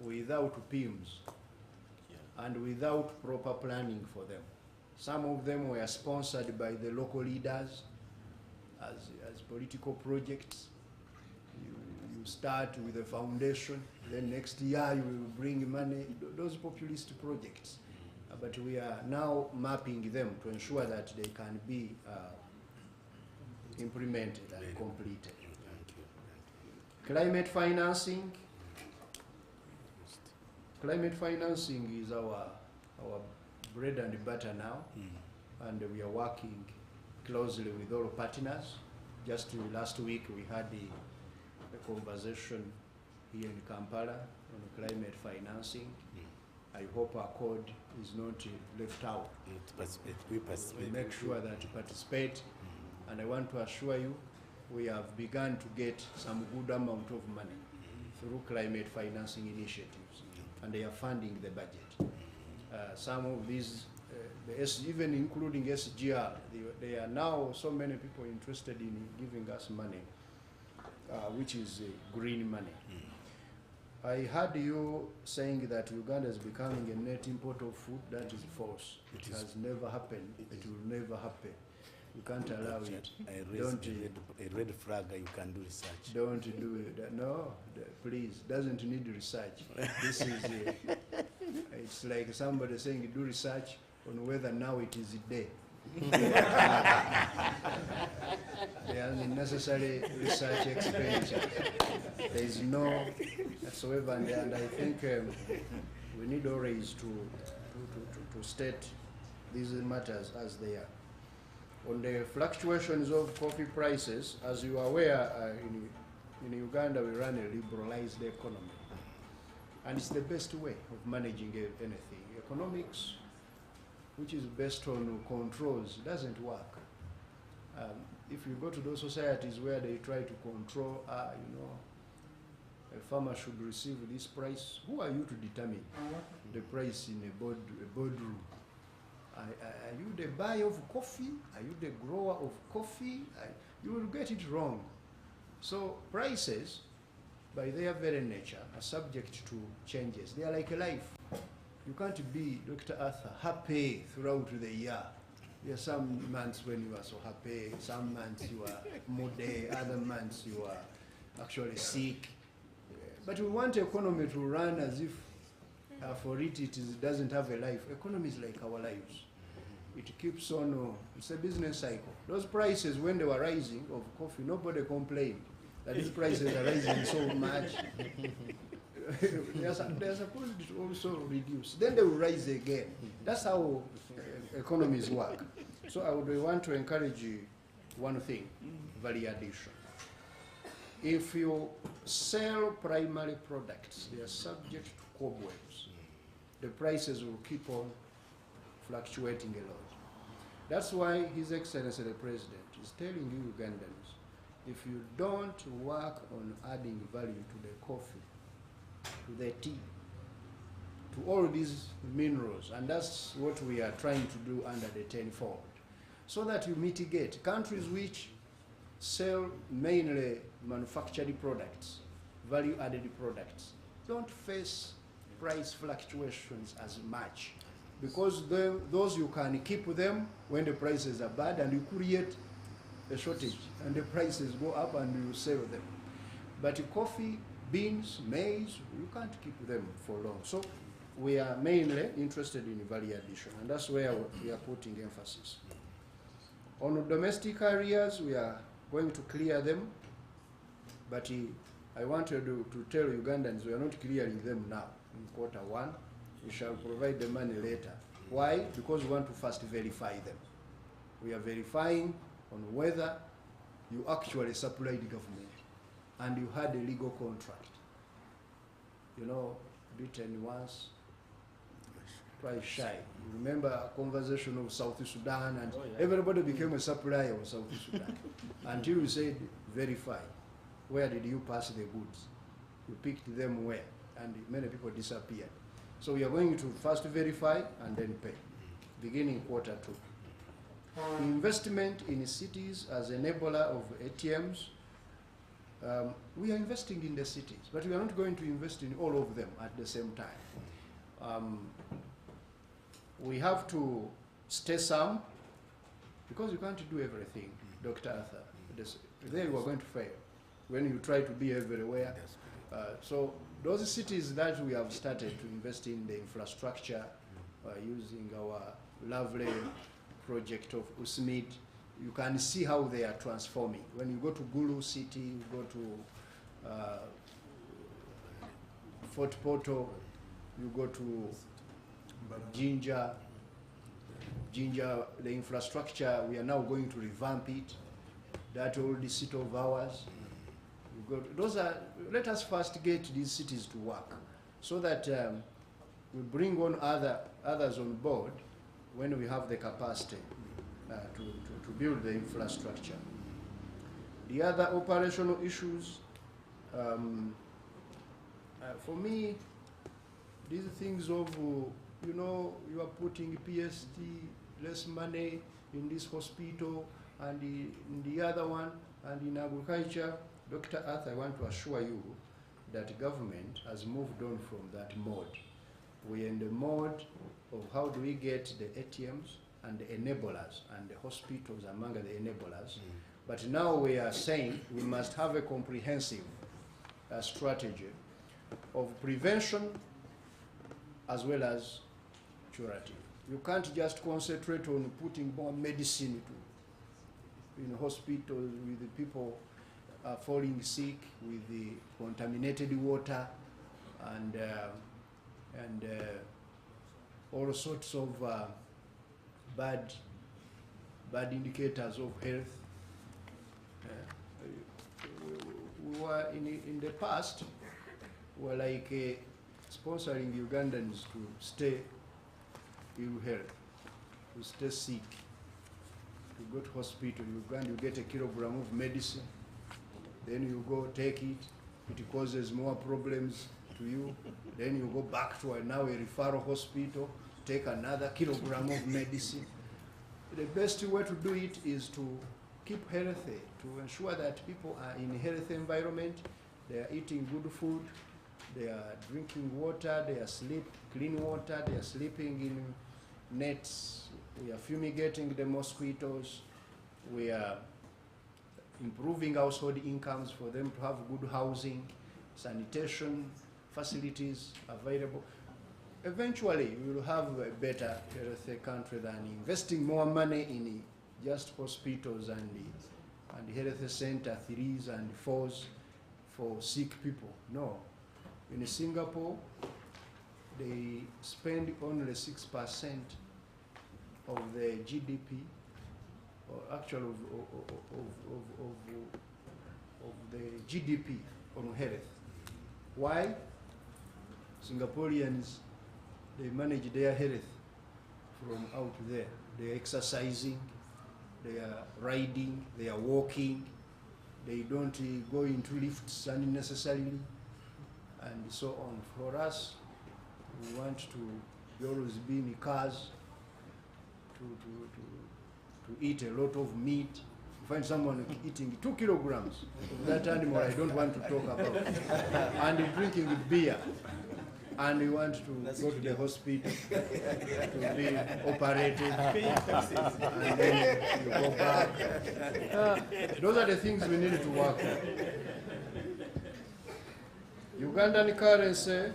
without PIMs and without proper planning for them. Some of them were sponsored by the local leaders as political projects. You start with a foundation, then next year you will bring money, those populist projects. But we are now mapping them to ensure that they can be implemented and completed. Climate financing. Climate financing is our bread and butter now, and we are working closely with all partners. Just last week we had a conversation here in Kampala on climate financing. I hope our code is not left out. We make sure that you participate, and I want to assure you we have begun to get some good amount of money through climate financing initiatives, and they are funding the budget. Some of these, even including SGR, there are now so many people interested in giving us money, which is green money. I heard you saying that Uganda is becoming a net importer of food. That is false. It has never happened. It will never happen. You can't allow it. A red flag, you can do research. Don't do it. No, please. Doesn't need research. This is, it's like somebody saying do research on whether now it is a day. There are unnecessary research expenditure. There is no whatsoever, and I think we need always to state these matters as they are. On the fluctuations of coffee prices, as you are aware, in Uganda we run a liberalized economy. And it's the best way of managing anything. Economics, which is based on controls, doesn't work. If you go to those societies where they try to control, you know, a farmer should receive this price, who are you to determine the price in a boardroom? Are you the buyer of coffee? Are you the grower of coffee? You will get it wrong. So prices, by their very nature, are subject to changes. They are like a life. You can't be, Dr. Arthur, happy throughout the year. There are some months when you are so happy, some months you are moody, other months you are actually sick. But we want the economy to run as if for it doesn't have a life. Economy is like our lives. It keeps on, it's a business cycle. Those prices, when they were rising of coffee, nobody complained that these prices are rising so much. They're supposed to also reduce. Then they will rise again. That's how economies work. So I would want to encourage you one thing, value addition. If you sell primary products, they are subject to cobwebs. The prices will keep on fluctuating a lot. That's why His Excellency the President is telling you Ugandans, if you don't work on adding value to the coffee, to the tea, to all these minerals, and that's what we are trying to do under the 10-fold, so that you mitigate. Countries which sell mainly manufactured products, value-added products, don't face price fluctuations as much, because those you can keep them when the prices are bad, and you create a shortage and the prices go up and you sell them. But coffee, beans, maize, you can't keep them for long. So we are mainly interested in value addition, and that's where we are putting emphasis. On domestic areas, we are going to clear them, but I wanted to tell Ugandans we are not clearing them now. In Q1, we shall provide the money later. Why? Because we want to first verify them. We are verifying on whether you actually supplied the government and you had a legal contract. You know, written once, twice shy. You remember a conversation of South Sudan, and everybody became a supplier of South Sudan until you said, verify. Where did you pass the goods? You picked them where? And many people disappeared. So we are going to first verify and then pay, beginning Q2. Investment in cities as enabler of ATMs. We are investing in the cities, but we are not going to invest in all of them at the same time. We have to stay some, because you can't do everything, Dr. Arthur. There you are going to fail when you try to be everywhere. So those cities that we have started to invest in the infrastructure, using our lovely project of USMID, you can see how they are transforming. When you go to Gulu City, you go to Fort Portal, you go to Jinja, the infrastructure, we are now going to revamp it. That old city of ours. Let us first get these cities to work, so that we bring on others on board when we have the capacity to build the infrastructure. The other operational issues, for me, these things of, you know, you are putting PST, less money in this hospital and in the other one, and in agriculture. Dr. Arthur, I want to assure you that government has moved on from that mode. We are in the mode of how do we get the ATMs and the enablers, and the hospitals among the enablers. But now we are saying we must have a comprehensive strategy of prevention as well as curative. You can't just concentrate on putting more medicine in hospitals with the people falling sick with the contaminated water and all sorts of bad indicators of health. We were in the past, we were like sponsoring Ugandans to stay ill health, to stay sick, to go to hospital. You get a kilogram of medicine, then you go take it, it causes more problems to you, then you go back to now a referral hospital, take another kilogram of medicine. The best way to do it is to keep healthy, to ensure that people are in a healthy environment, they are eating good food, they are drinking water, they are clean water, they are sleeping in nets, we are fumigating the mosquitoes, we are improving household incomes for them to have good housing, sanitation facilities available. Eventually, we will have a better, healthy country than investing more money in just hospitals and health center 3s and 4s for sick people. No. In Singapore, they spend only 6% of the GDP, or actually of the GDP on health. Why? Singaporeans, they manage their health from out there. They are exercising, they are riding, they are walking, they don't go into lifts unnecessarily, and so on. For us, we want to always be in cars, to eat a lot of meat. You find someone eating 2 kilograms of that animal I don't want to talk about, and drinking beer. And you want to go to the hospital to be operated, and then you go back. Those are the things we need to work on. Ugandan currency,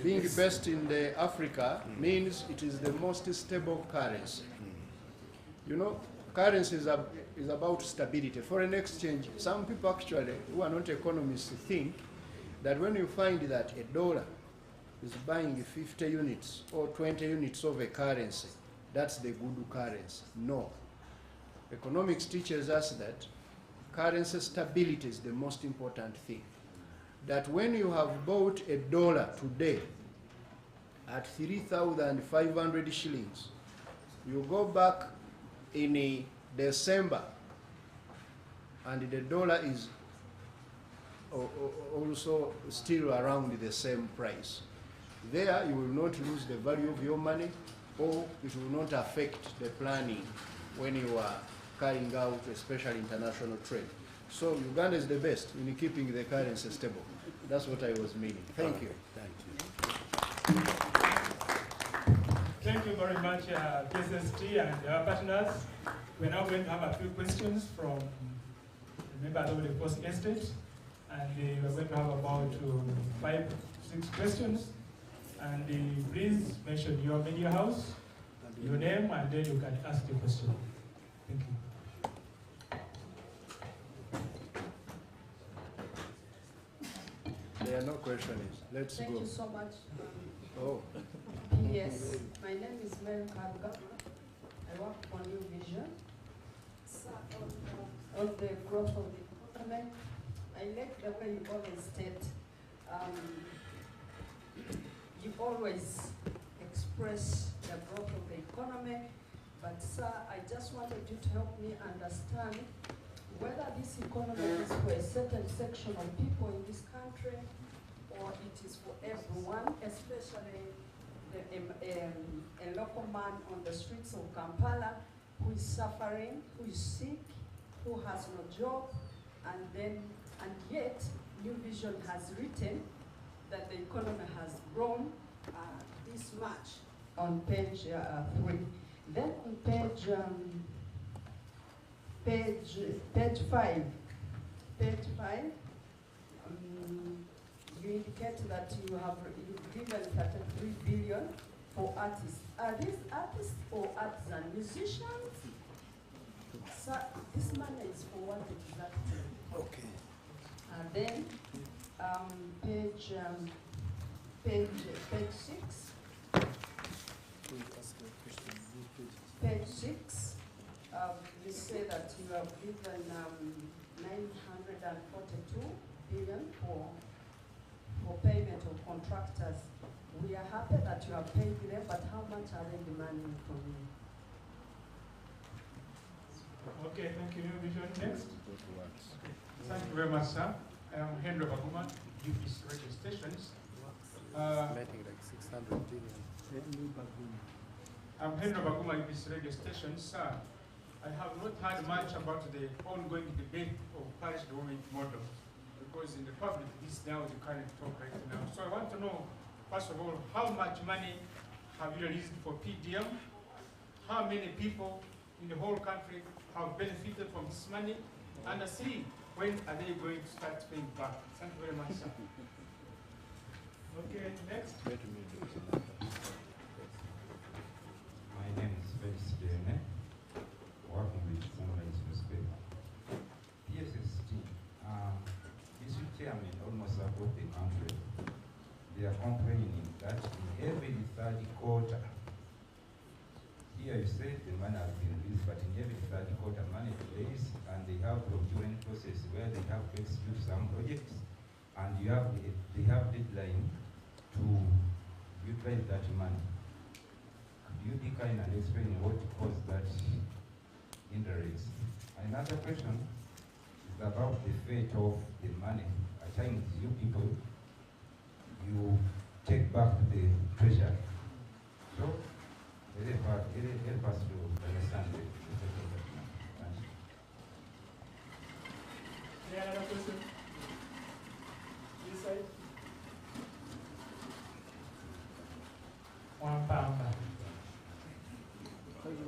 being best in the Africa, means it is the most stable currency. You know, currency is about stability. Foreign exchange, some people actually, who are not economists, think that when you find that a dollar is buying 50 units or 20 units of a currency, that's the good currency. No. Economics teaches us that currency stability is the most important thing. That when you have bought a dollar today at 3,500 shillings, you go back in December and the dollar is also still around the same price. There you will not lose the value of your money, or it will not affect the planning when you are carrying out especially international trade. So Uganda is the best in keeping the currency stable. That's what I was meaning. Thank you. Thank you. Thank you very much, PSST and our partners. We're now going to have a few questions from the members of the Post Estate, and we're going to have about 5-6 questions. And please mention your media house, your name, and then you can ask the question. Thank you. There are no questions. Let's go. Thank you so much. Oh. Yes, my name is Mary Karuga. I work for New Vision. On the growth of the economy, I like the way you always state. You always express the growth of the economy, but sir, I just wanted you to help me understand whether this economy is for a certain section of people in this country, or it is for everyone, especially a local man on the streets of Kampala who is suffering, who is sick, who has no job, and yet New Vision has written that the economy has grown this much on page 3. Then on page 5, you indicate that you've given 33 billion for artists. Are these artists or artisan musicians? So this money is for what exactly? Okay. Then page 6. Page 6. You say that you have given 942 billion for for payment of contractors. We are happy that you have paid them, but how much are they demanding from you? Okay, thank you, New Vision. Next. Thank you very much, sir. I am Henry Baguma, UPC radio stations. Estimating like 600 billion. I'm Henry Baguma, UPC radio stations. Sir, I have not heard much about the ongoing debate of parish government model, because in the public, this now is the current talk right now. So I want to know, first of all, how much money have you released for PDM? How many people in the whole country have benefited from this money? And see, when are they going to start paying back? Thank you very much, sir. Okay, next. My name is Felix Dene, working with Sunrise Newspaper. PSST, District Chairman almost across the country, they are complaining that in every third quarter, here you say the money has been released, but in every third quarter money delays, and they have procurement process where they have to execute some projects, and they have deadline to utilize that money. Could you be kind and explain what caused that hindrance? Another question is about the fate of the money. At times, you people, you take back to the treasury. So, help us to understand the fate of that money. Thank you. Any other question? This side? One pound. Good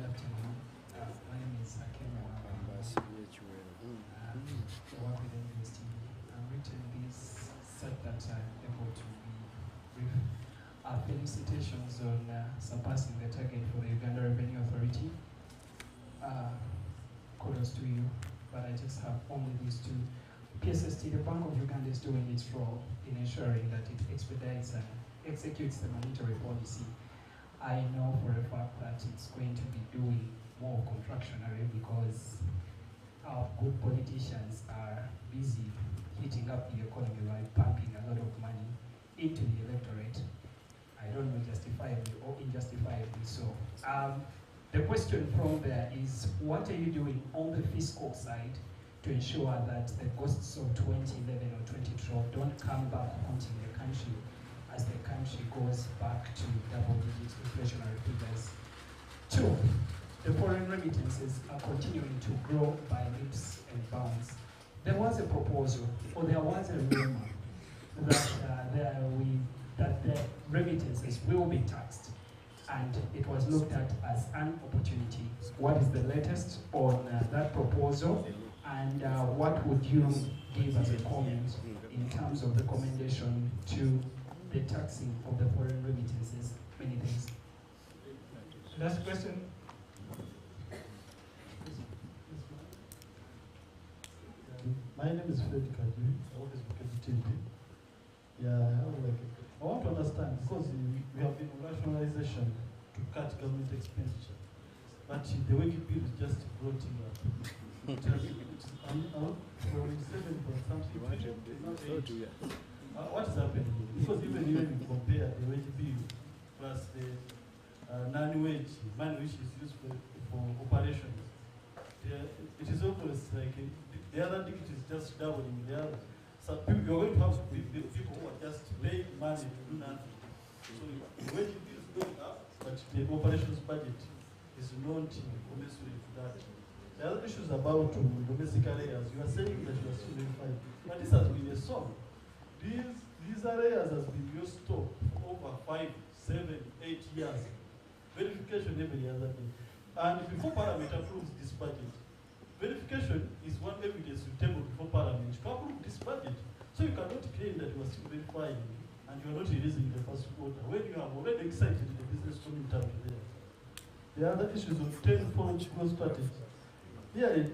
afternoon. My name is Hakim. I work with NUSTV. I'm written this so that I'm able to be brief. Felicitations on surpassing the target for the Uganda Revenue Authority. Kudos to you, but I just have only these two. PSST, the Bank of Uganda is doing its role in ensuring that it expedites and executes the monetary policy. I know for a fact that it's going to be doing more contractionary because our good politicians are busy heating up the economy by pumping a lot of money into the electorate. I don't know, justifiably or injustifiably so. The question from there is, what are you doing on the fiscal side to ensure that the costs of 2011 or 2012 don't come back haunting the country as the country goes back to double-digit inflationary figures? Two, the foreign remittances are continuing to grow by leaps and bounds. There was a proposal, or there was a rumor that the remittances will be taxed, and it was looked at as an opportunity. What is the latest on that proposal, and what would you give as a comment in terms of the recommendation to the taxing of the foreign remittances? Many thanks. Last question. My name is Fred Kaju. I work as TV. Yeah, I want to understand, because we have been on rationalization to cut government expenditure, but the wage bill is just floating up. From 7 point something. What is happening? Because even when you compare the wage bill plus the non-wage money which is used for operations, it is almost like the other digit is just doubling the other. So you're going to have people who are just paying money to do nothing. So the wage bill is going up, but the operations budget is not commensurate to that. The other issues about domestic areas, you are saying that you are still verifying, but this has been a song. These areas has been your stock for over 5, 7, 8 years. Verification every other day. And before Parliament approves this budget, verification is one evidence you table before Parliament to approve this budget. So you cannot claim that you are still verifying and you are not releasing the first quarter when you have already excited the business community there. The other issues of 10-4 growth strategy. Here,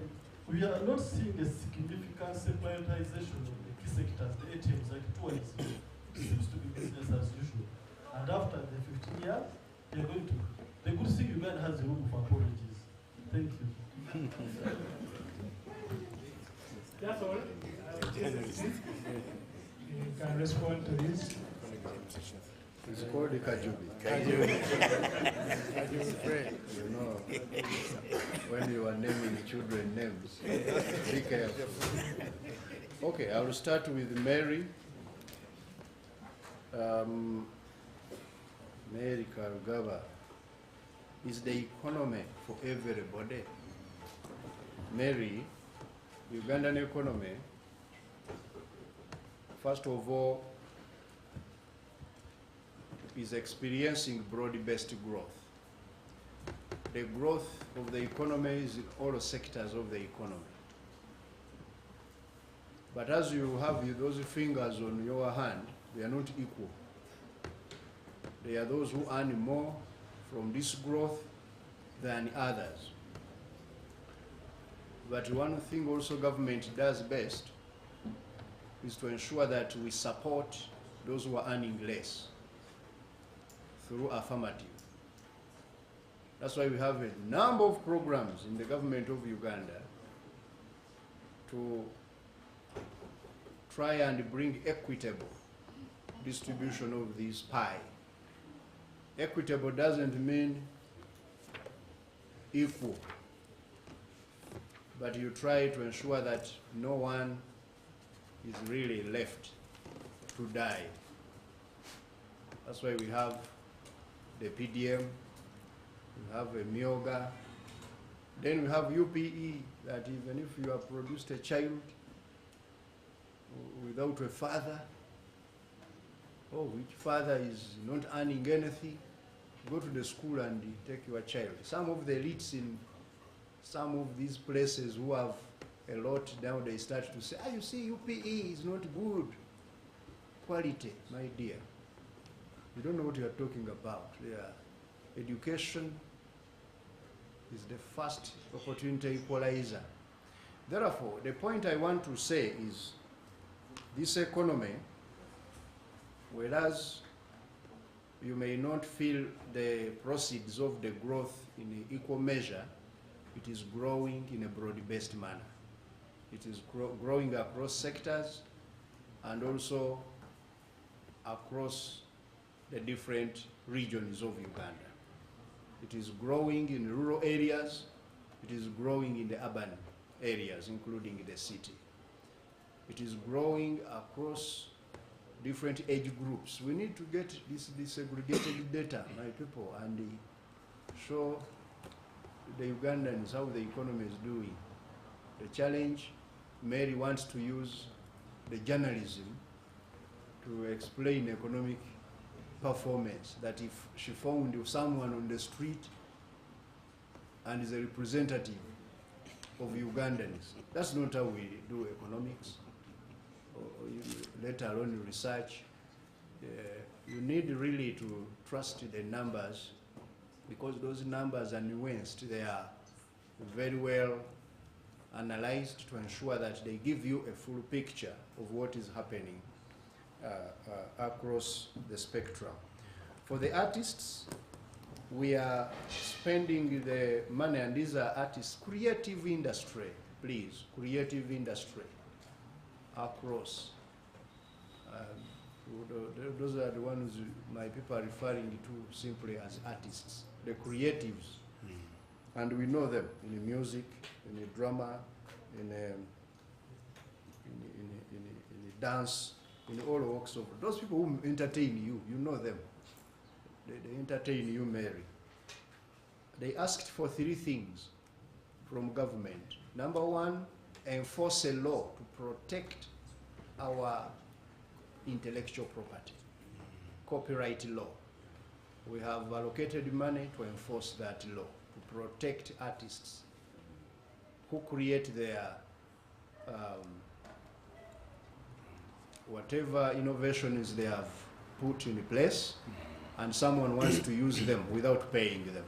we are not seeing a significant securitization of the key sectors, the ATMs, like tourism. It seems to be business as usual. And after the 15 years, they are going to. The good thing Uganda has a room for apologies. Thank you. That's all. You can respond to this. It's called the Kajubi. You know, when you are naming children names, be careful. Okay, I will start with Mary. Mary Karugaba. Is the economy for everybody? Mary, Ugandan economy, first of all, is experiencing broad-based growth. The growth of the economy is in all sectors of the economy. But as you have those fingers on your hand, they are not equal. There are those who earn more from this growth than others. But one thing also government does best is to ensure that we support those who are earning less through affirmative. That's why we have a number of programs in the government of Uganda to try and bring equitable distribution of this pie. Equitable doesn't mean equal, but you try to ensure that no one is really left to die. That's why we have the PDM, we have a Myoga, then we have UPE, that even if you have produced a child without a father, or which father is not earning anything, go to the school and take your child. Some of the elites in some of these places who have a lot now, they start to say, you see, UPE is not good quality, my dear. You don't know what you are talking about. Yeah. Education is the first opportunity equalizer. Therefore, the point I want to say is this economy, whereas you may not feel the proceeds of the growth in equal measure, it is growing in a broad-based manner. It is growing across sectors and also across the different regions of Uganda. It is growing in rural areas, it is growing in the urban areas, including the city. It is growing across different age groups. We need to get this disaggregated data, my people, and show the Ugandans how the economy is doing. The challenge, Mary wants to use the journalism to explain economic performance, that if she found someone on the street and is a representative of Ugandans, that's not how we do economics, or let alone research. You need really to trust the numbers, because those numbers are nuanced. They are very well analyzed to ensure that they give you a full picture of what is happening across the spectrum. For the artists, we are spending the money, and these are artists, creative industry, please, creative industry across. Those are the ones my people are referring to simply as artists, the creatives. And we know them in the music, in the drama, in the dance, in all walks of those people who entertain you. You know them. They entertain you, Mary. They asked for 3 things from government. Number 1, enforce a law to protect our intellectual property, copyright law. We have allocated money to enforce that law, to protect artists who create their whatever innovations they have put in place, and someone wants to use them without paying them.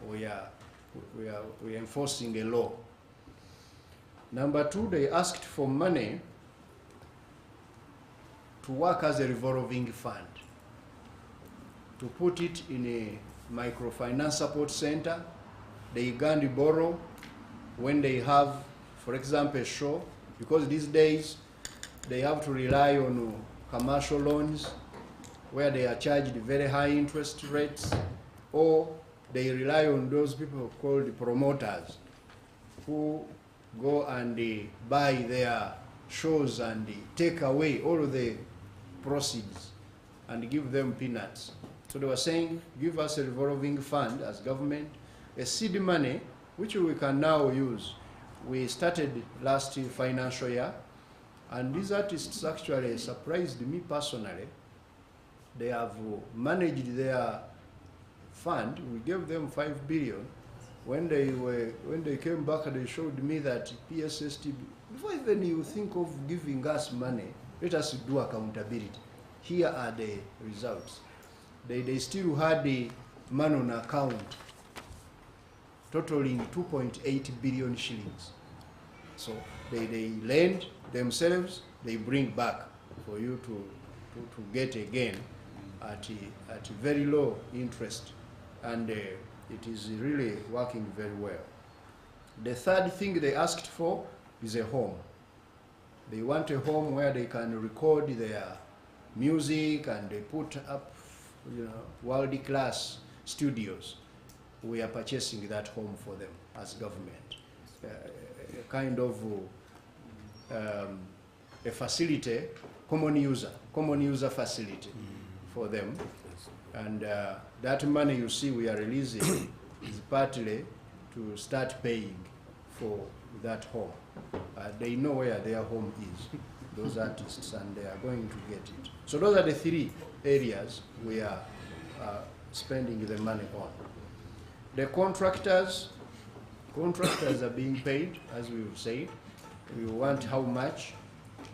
We are enforcing a law. Number 2, they asked for money to work as a revolving fund, to put it in a microfinance support center. They can borrow when they have, for example, a show, because these days they have to rely on commercial loans where they are charged very high interest rates, or they rely on those people called promoters who go and buy their shows and take away all the proceeds and give them peanuts. So they were saying, give us a revolving fund as government, a seed money, which we can now use. We started last financial year, and these artists actually surprised me personally. They have managed their fund. We gave them 5 billion. When they came back, they showed me that PSST, before even you think of giving us money, let us do accountability. Here are the results. They still had the money on account totaling 2.8 billion shillings. So they lend themselves, they bring back for you to get again at very low interest. And it is really working very well. The third thing they asked for is a home. They want a home where they can record their music and they put up, world-class studios. We are purchasing that home for them as government. A kind of a facility, common user facility for them. And that money you see we are releasing is partly to start paying for that home. They know where their home is, those artists, and they are going to get it. So those are the 3 areas we are spending the money on. The contractors are being paid, as we've said. We want how much.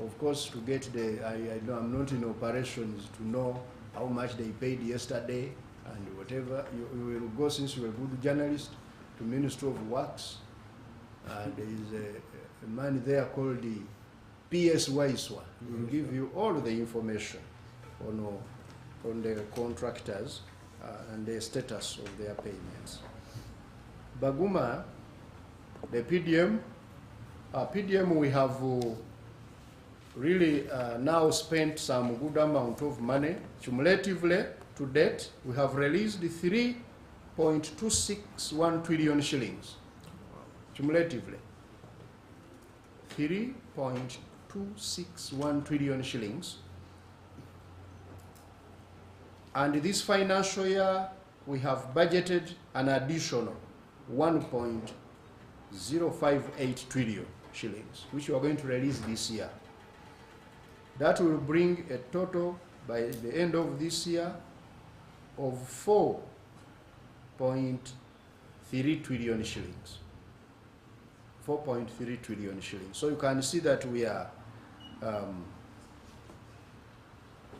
Of course, to get I'm not in operations to know how much they paid yesterday and whatever. You will go, since you're a good journalist, to Ministry of Works. There is a man there called the PS Waiswa. He will give you all the information on the contractors and the status of their payments. Baguma, the PDM we have really now spent some good amount of money. Cumulatively, to date, we have released 3.261 trillion shillings. Cumulatively, 3.261 trillion shillings. And this financial year, we have budgeted an additional 1.058 trillion shillings, which we are going to release this year. That will bring a total by the end of this year of 4.3 trillion shillings. 4.3 trillion shillings. So you can see that we are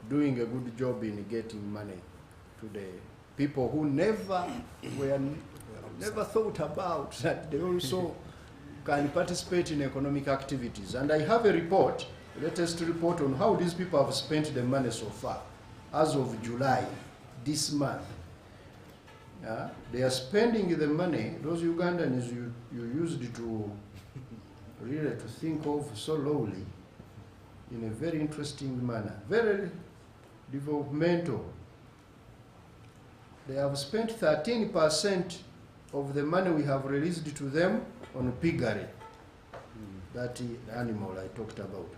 doing a good job in getting money to the people who never thought about that they also can participate in economic activities. And I have a report, a latest report on how these people have spent the money so far, as of July, this month. They are spending the money, those Ugandans you used to really to think of so lowly, in a very interesting manner, very developmental. They have spent 13% of the money we have released to them on piggery, that animal I talked about.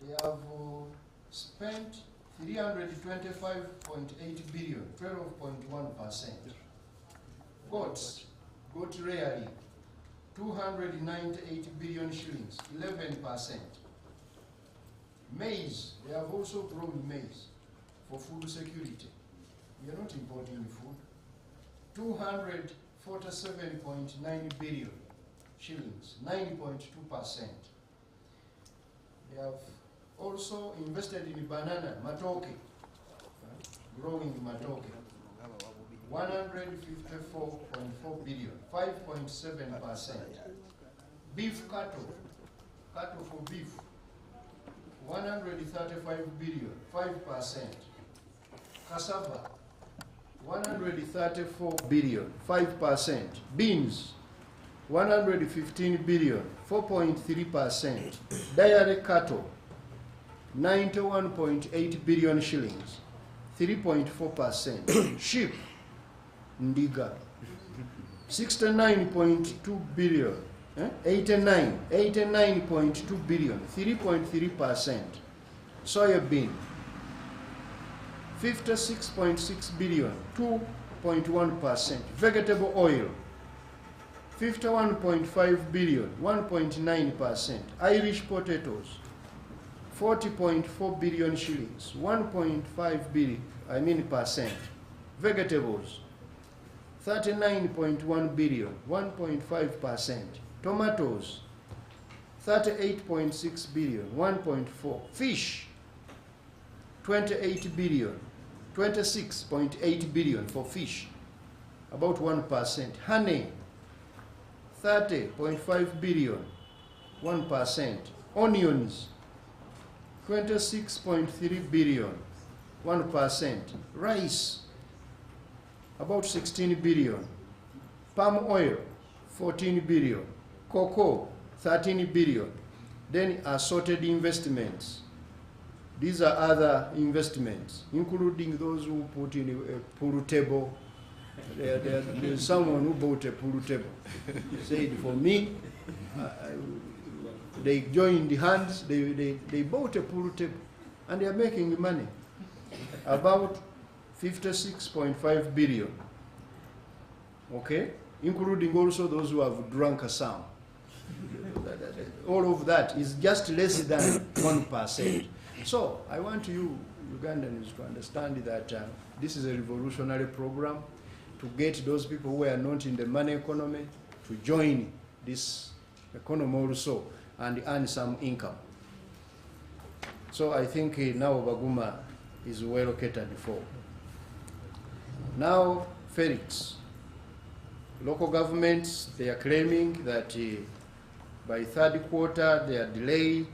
They have spent 325.8 billion, 12.1%. Goats, goat rearing, 298 billion shillings, 11%. Maize, they have also grown maize for food security. We are not importing food. 247.9 billion shillings, 9.2%. They have also invested in banana, matoke, growing matoke, 154.4 billion, 5.7%. Beef cattle for beef, 135 billion, 5%. Cassava, 134 billion, 5%. Beans, 115 billion, 4.3%. Dairy cattle, 91.8 billion shillings, 3.4%. Sheep, Ndiga, 69.2 billion, 89.2 billion, 3.3%. Soybean, 56.6 billion, 2.1%. Vegetable oil, 51.5 billion, 1.9%. Irish potatoes, 40.4 billion shillings, 1.5 billion, percent. Vegetables, 39.1 billion, 1.5%. Tomatoes, 38.6 billion, 1.4. Fish, 28 billion, 26.8 billion for fish, about 1%. Honey, 30.5 billion, 1%. Onions, 26.3 billion, 1%. Rice, about 16 billion. Palm oil, 14 billion. Cocoa, 13 billion. Then assorted investments. These are other investments, including those who put in a pool table. There's someone who bought a pool table. He said, for me, they joined the hands, they bought a pool table, and they are making money. About 56.5 billion. Okay? Including also those who have drunk some. All of that is just less than 1%. So I want you Ugandans to understand that this is a revolutionary program to get those people who are not in the money economy to join this economy also and earn some income. So I think now Baguma is well catered for. Now Felix, local governments, they are claiming that by third quarter they are delayed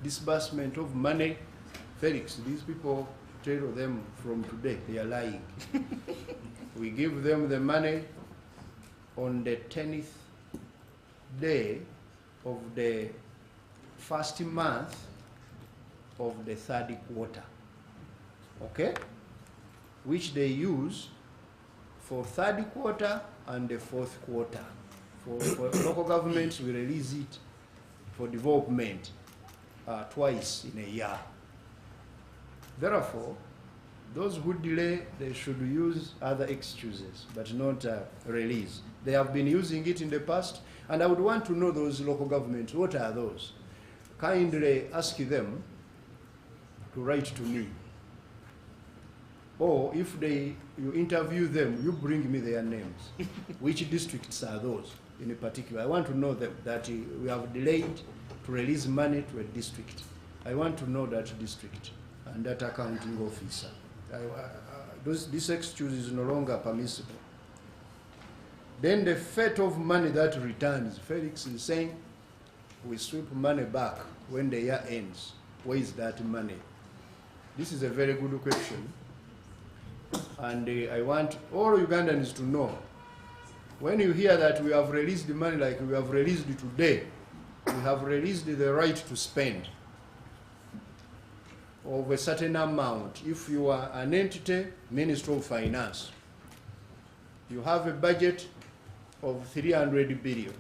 disbursement of money. Felix, these people, tell them from today, they are lying. We give them the money on the 10th day of the first month of the third quarter, okay? Which they use for third quarter and the fourth quarter. For local governments, we release it for development twice in a year. Therefore, those who delay, they should use other excuses, but not release. They have been using it in the past, and I would want to know those local governments, what are those? Kindly ask them to write to me. Or if you interview them, you bring me their names. Which districts are those in particular? I want to know that we have delayed to release money to a district. I want to know that district and that accounting officer. This excuse is no longer permissible. Then the fate of money that returns. Felix is saying we sweep money back when the year ends. Where is that money? This is a very good question. And I want all Ugandans to know, when you hear that we have released the money like we have released it today, we have released the right to spend of a certain amount. If you are an entity, Ministry of Finance, you have a budget of 300 billion.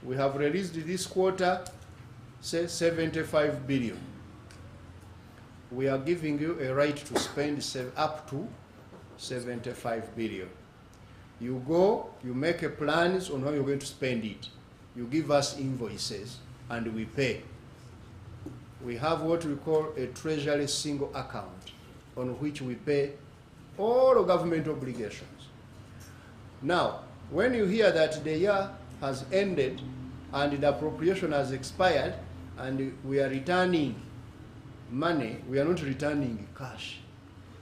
We have released this quarter, say 75 billion. We are giving you a right to spend up to 75 billion. You go, you make a plans on how you're going to spend it. You give us invoices and we pay. We have what we call a treasury single account on which we pay all government obligations. Now, when you hear that the year has ended and the appropriation has expired and we are returning money, we are not returning cash.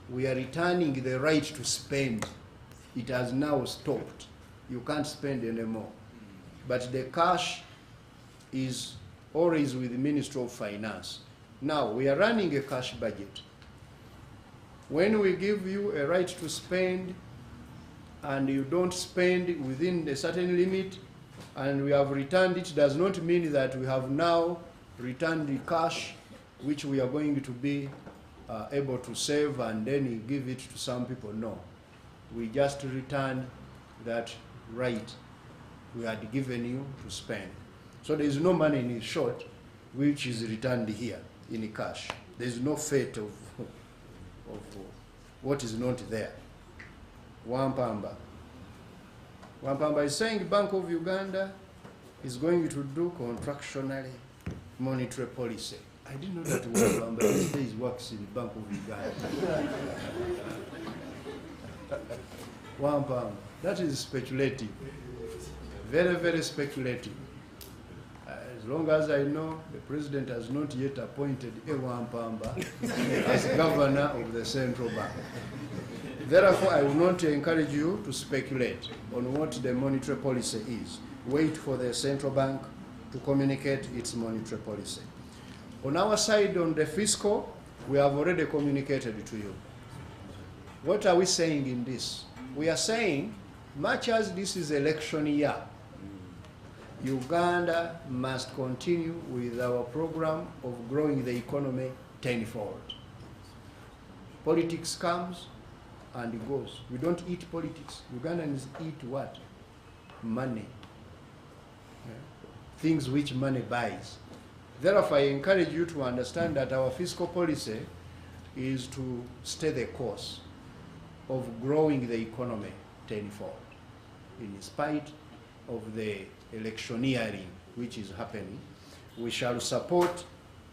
We are returning the right to spend. It has now stopped. You can't spend anymore. But the cash is always with the Ministry of Finance. Now, we are running a cash budget. When we give you a right to spend and you don't spend within a certain limit and we have returned it, does not mean that we have now returned the cash which we are going to be able to save and then give it to some people. No. We just returned that right we had given you to spend. So there is no money in short which is returned here in cash. There is no fate of what is not there. Wampamba. Wampamba is saying Bank of Uganda is going to do contractionally monetary policy. I didn't know that Wampamba these days works in the Bank of Uganda. Wampamba. That is speculative. Very, very speculative. As long as I know, the president has not yet appointed Wampamba as governor of the central bank. Therefore, I will not encourage you to speculate on what the monetary policy is. Wait for the central bank to communicate its monetary policy. On our side, on the fiscal, we have already communicated to you. What are we saying in this? We are saying, much as this is election year, Uganda must continue with our program of growing the economy tenfold. Politics comes and it goes. We don't eat politics. Ugandans eat what? Money. Yeah. Things which money buys. Therefore, I encourage you to understand that our fiscal policy is to stay the course of growing the economy tenfold, in spite of the electioneering which is happening. We shall support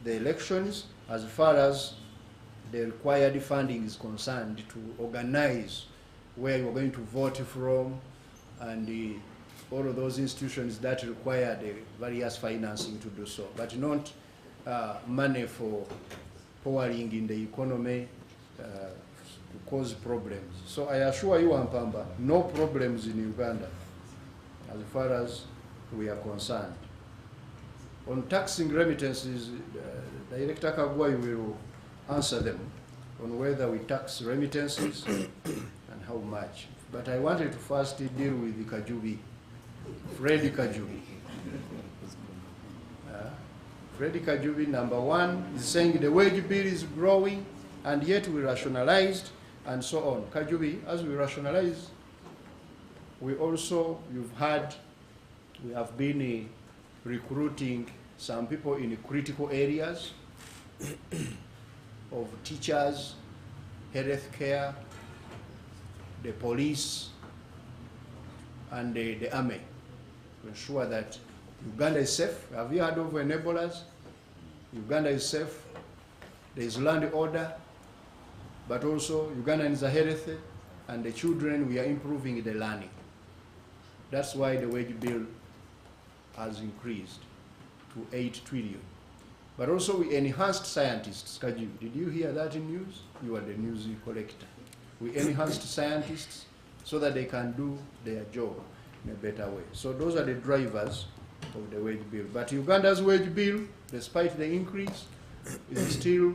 the elections as far as the required funding is concerned to organize where you're going to vote from and all of those institutions that require the various financing to do so, but not money for pouring in the economy to cause problems. So I assure you, Ampamba, no problems in Uganda as far as we are concerned. On taxing remittances, Director Kagwai will answer them on whether we tax remittances and how much. But I wanted to first deal with the Kajubi, Freddy Kajubi. Freddy Kajubi, number one, is saying the wage bill is growing and yet we rationalized and so on. Kajubi, as we rationalize, we also, you've heard, we have been recruiting some people in critical areas of teachers, health care, the police, and the army to ensure that Uganda is safe. Have you heard of enablers? Uganda is safe. There is land order, but also Ugandans are healthy, and the children, we are improving the learning. That's why the wage bill has increased to 8 trillion. But also we enhanced scientists. Kaju, did you hear that in news? You are the news collector. We enhanced scientists so that they can do their job in a better way. So those are the drivers of the wage bill. But Uganda's wage bill, despite the increase, is still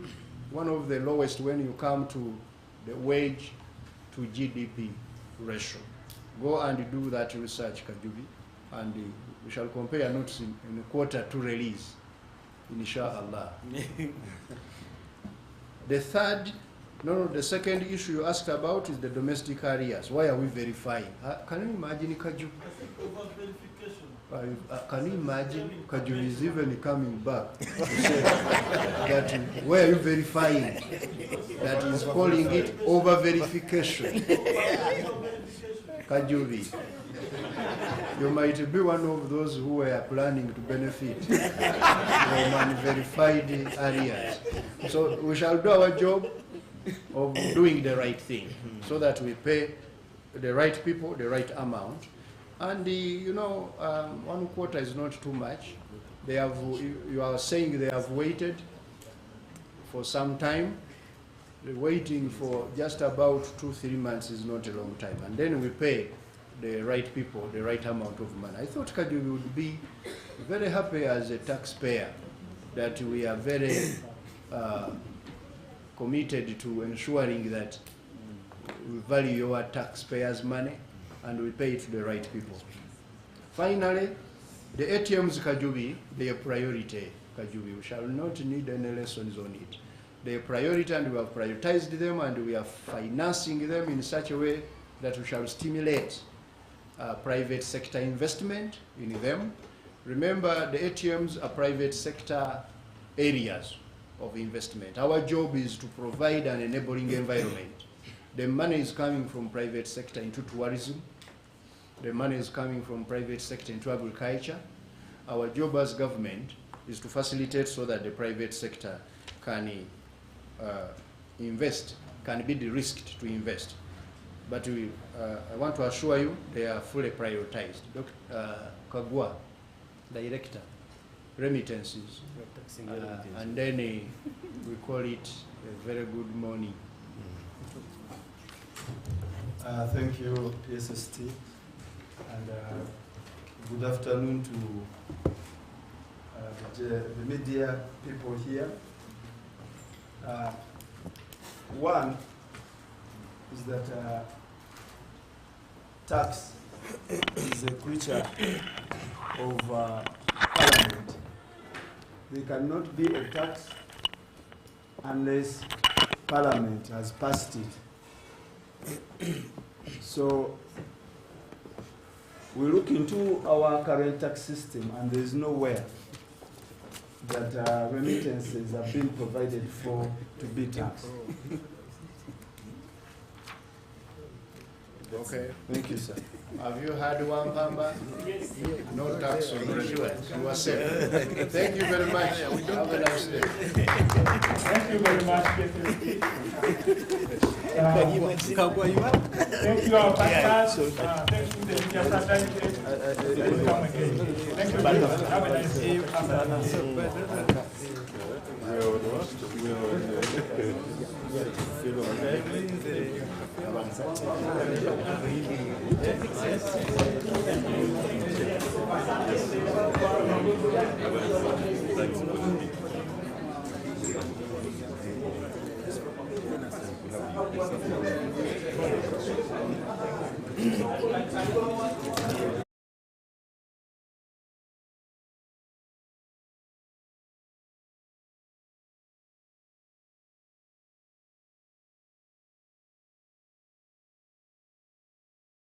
one of the lowest when you come to the wage to GDP ratio. Go and do that research, Kajubi, and we shall compare notes in a quarter to release, inshallah. The second issue you asked about is the domestic areas. Why are we verifying? Can you imagine, Kajubi? Can you imagine Kajubi is even coming back to say that where are you verifying? That is calling it over verification. Kajubi, you might be one of those who were planning to benefit from unverified areas. So we shall do our job of doing the right thing so that we pay the right people the right amount. And you know, 1 quarter is not too much. They have, you are saying they have waited for some time. Waiting for just about 2-3 months is not a long time. And then we pay the right people the right amount of money. I thought Kajubi would be very happy as a taxpayer that we are very committed to ensuring that we value your taxpayers' money and we pay it to the right people. Finally, the ATMs, Kajubi, they are priority. Kajubi, we shall not need any lessons on it. They are priority, and we have prioritized them, and we are financing them in such a way that we shall stimulate private sector investment in them. Remember, the ATMs are private sector areas of investment. Our job is to provide an enabling environment. The money is coming from private sector into tourism. The money is coming from private sector into agriculture. Our job as government is to facilitate so that the private sector can invest, can be de-risked to invest. But I want to assure you they are fully prioritized. Dr. Kagwa, Director, remittances, and then we call it a very good morning. Thank you, PSST, and good afternoon to the media people here. One is that tax is a creature of Parliament. There cannot be a tax unless Parliament has passed it. So we look into our current tax system, and there is nowhere that remittances have been provided for to be taxed. Okay. Thank you, sir. Have you had one, Pamba? Yes. No tax on remittances. You are safe. Thank you very much. Have a nice day. Thank you very much, PSST. Thank you, our partners. Thank you, the media fraternity. Welcome again. Thank you very much. Have a nice day. Thanks.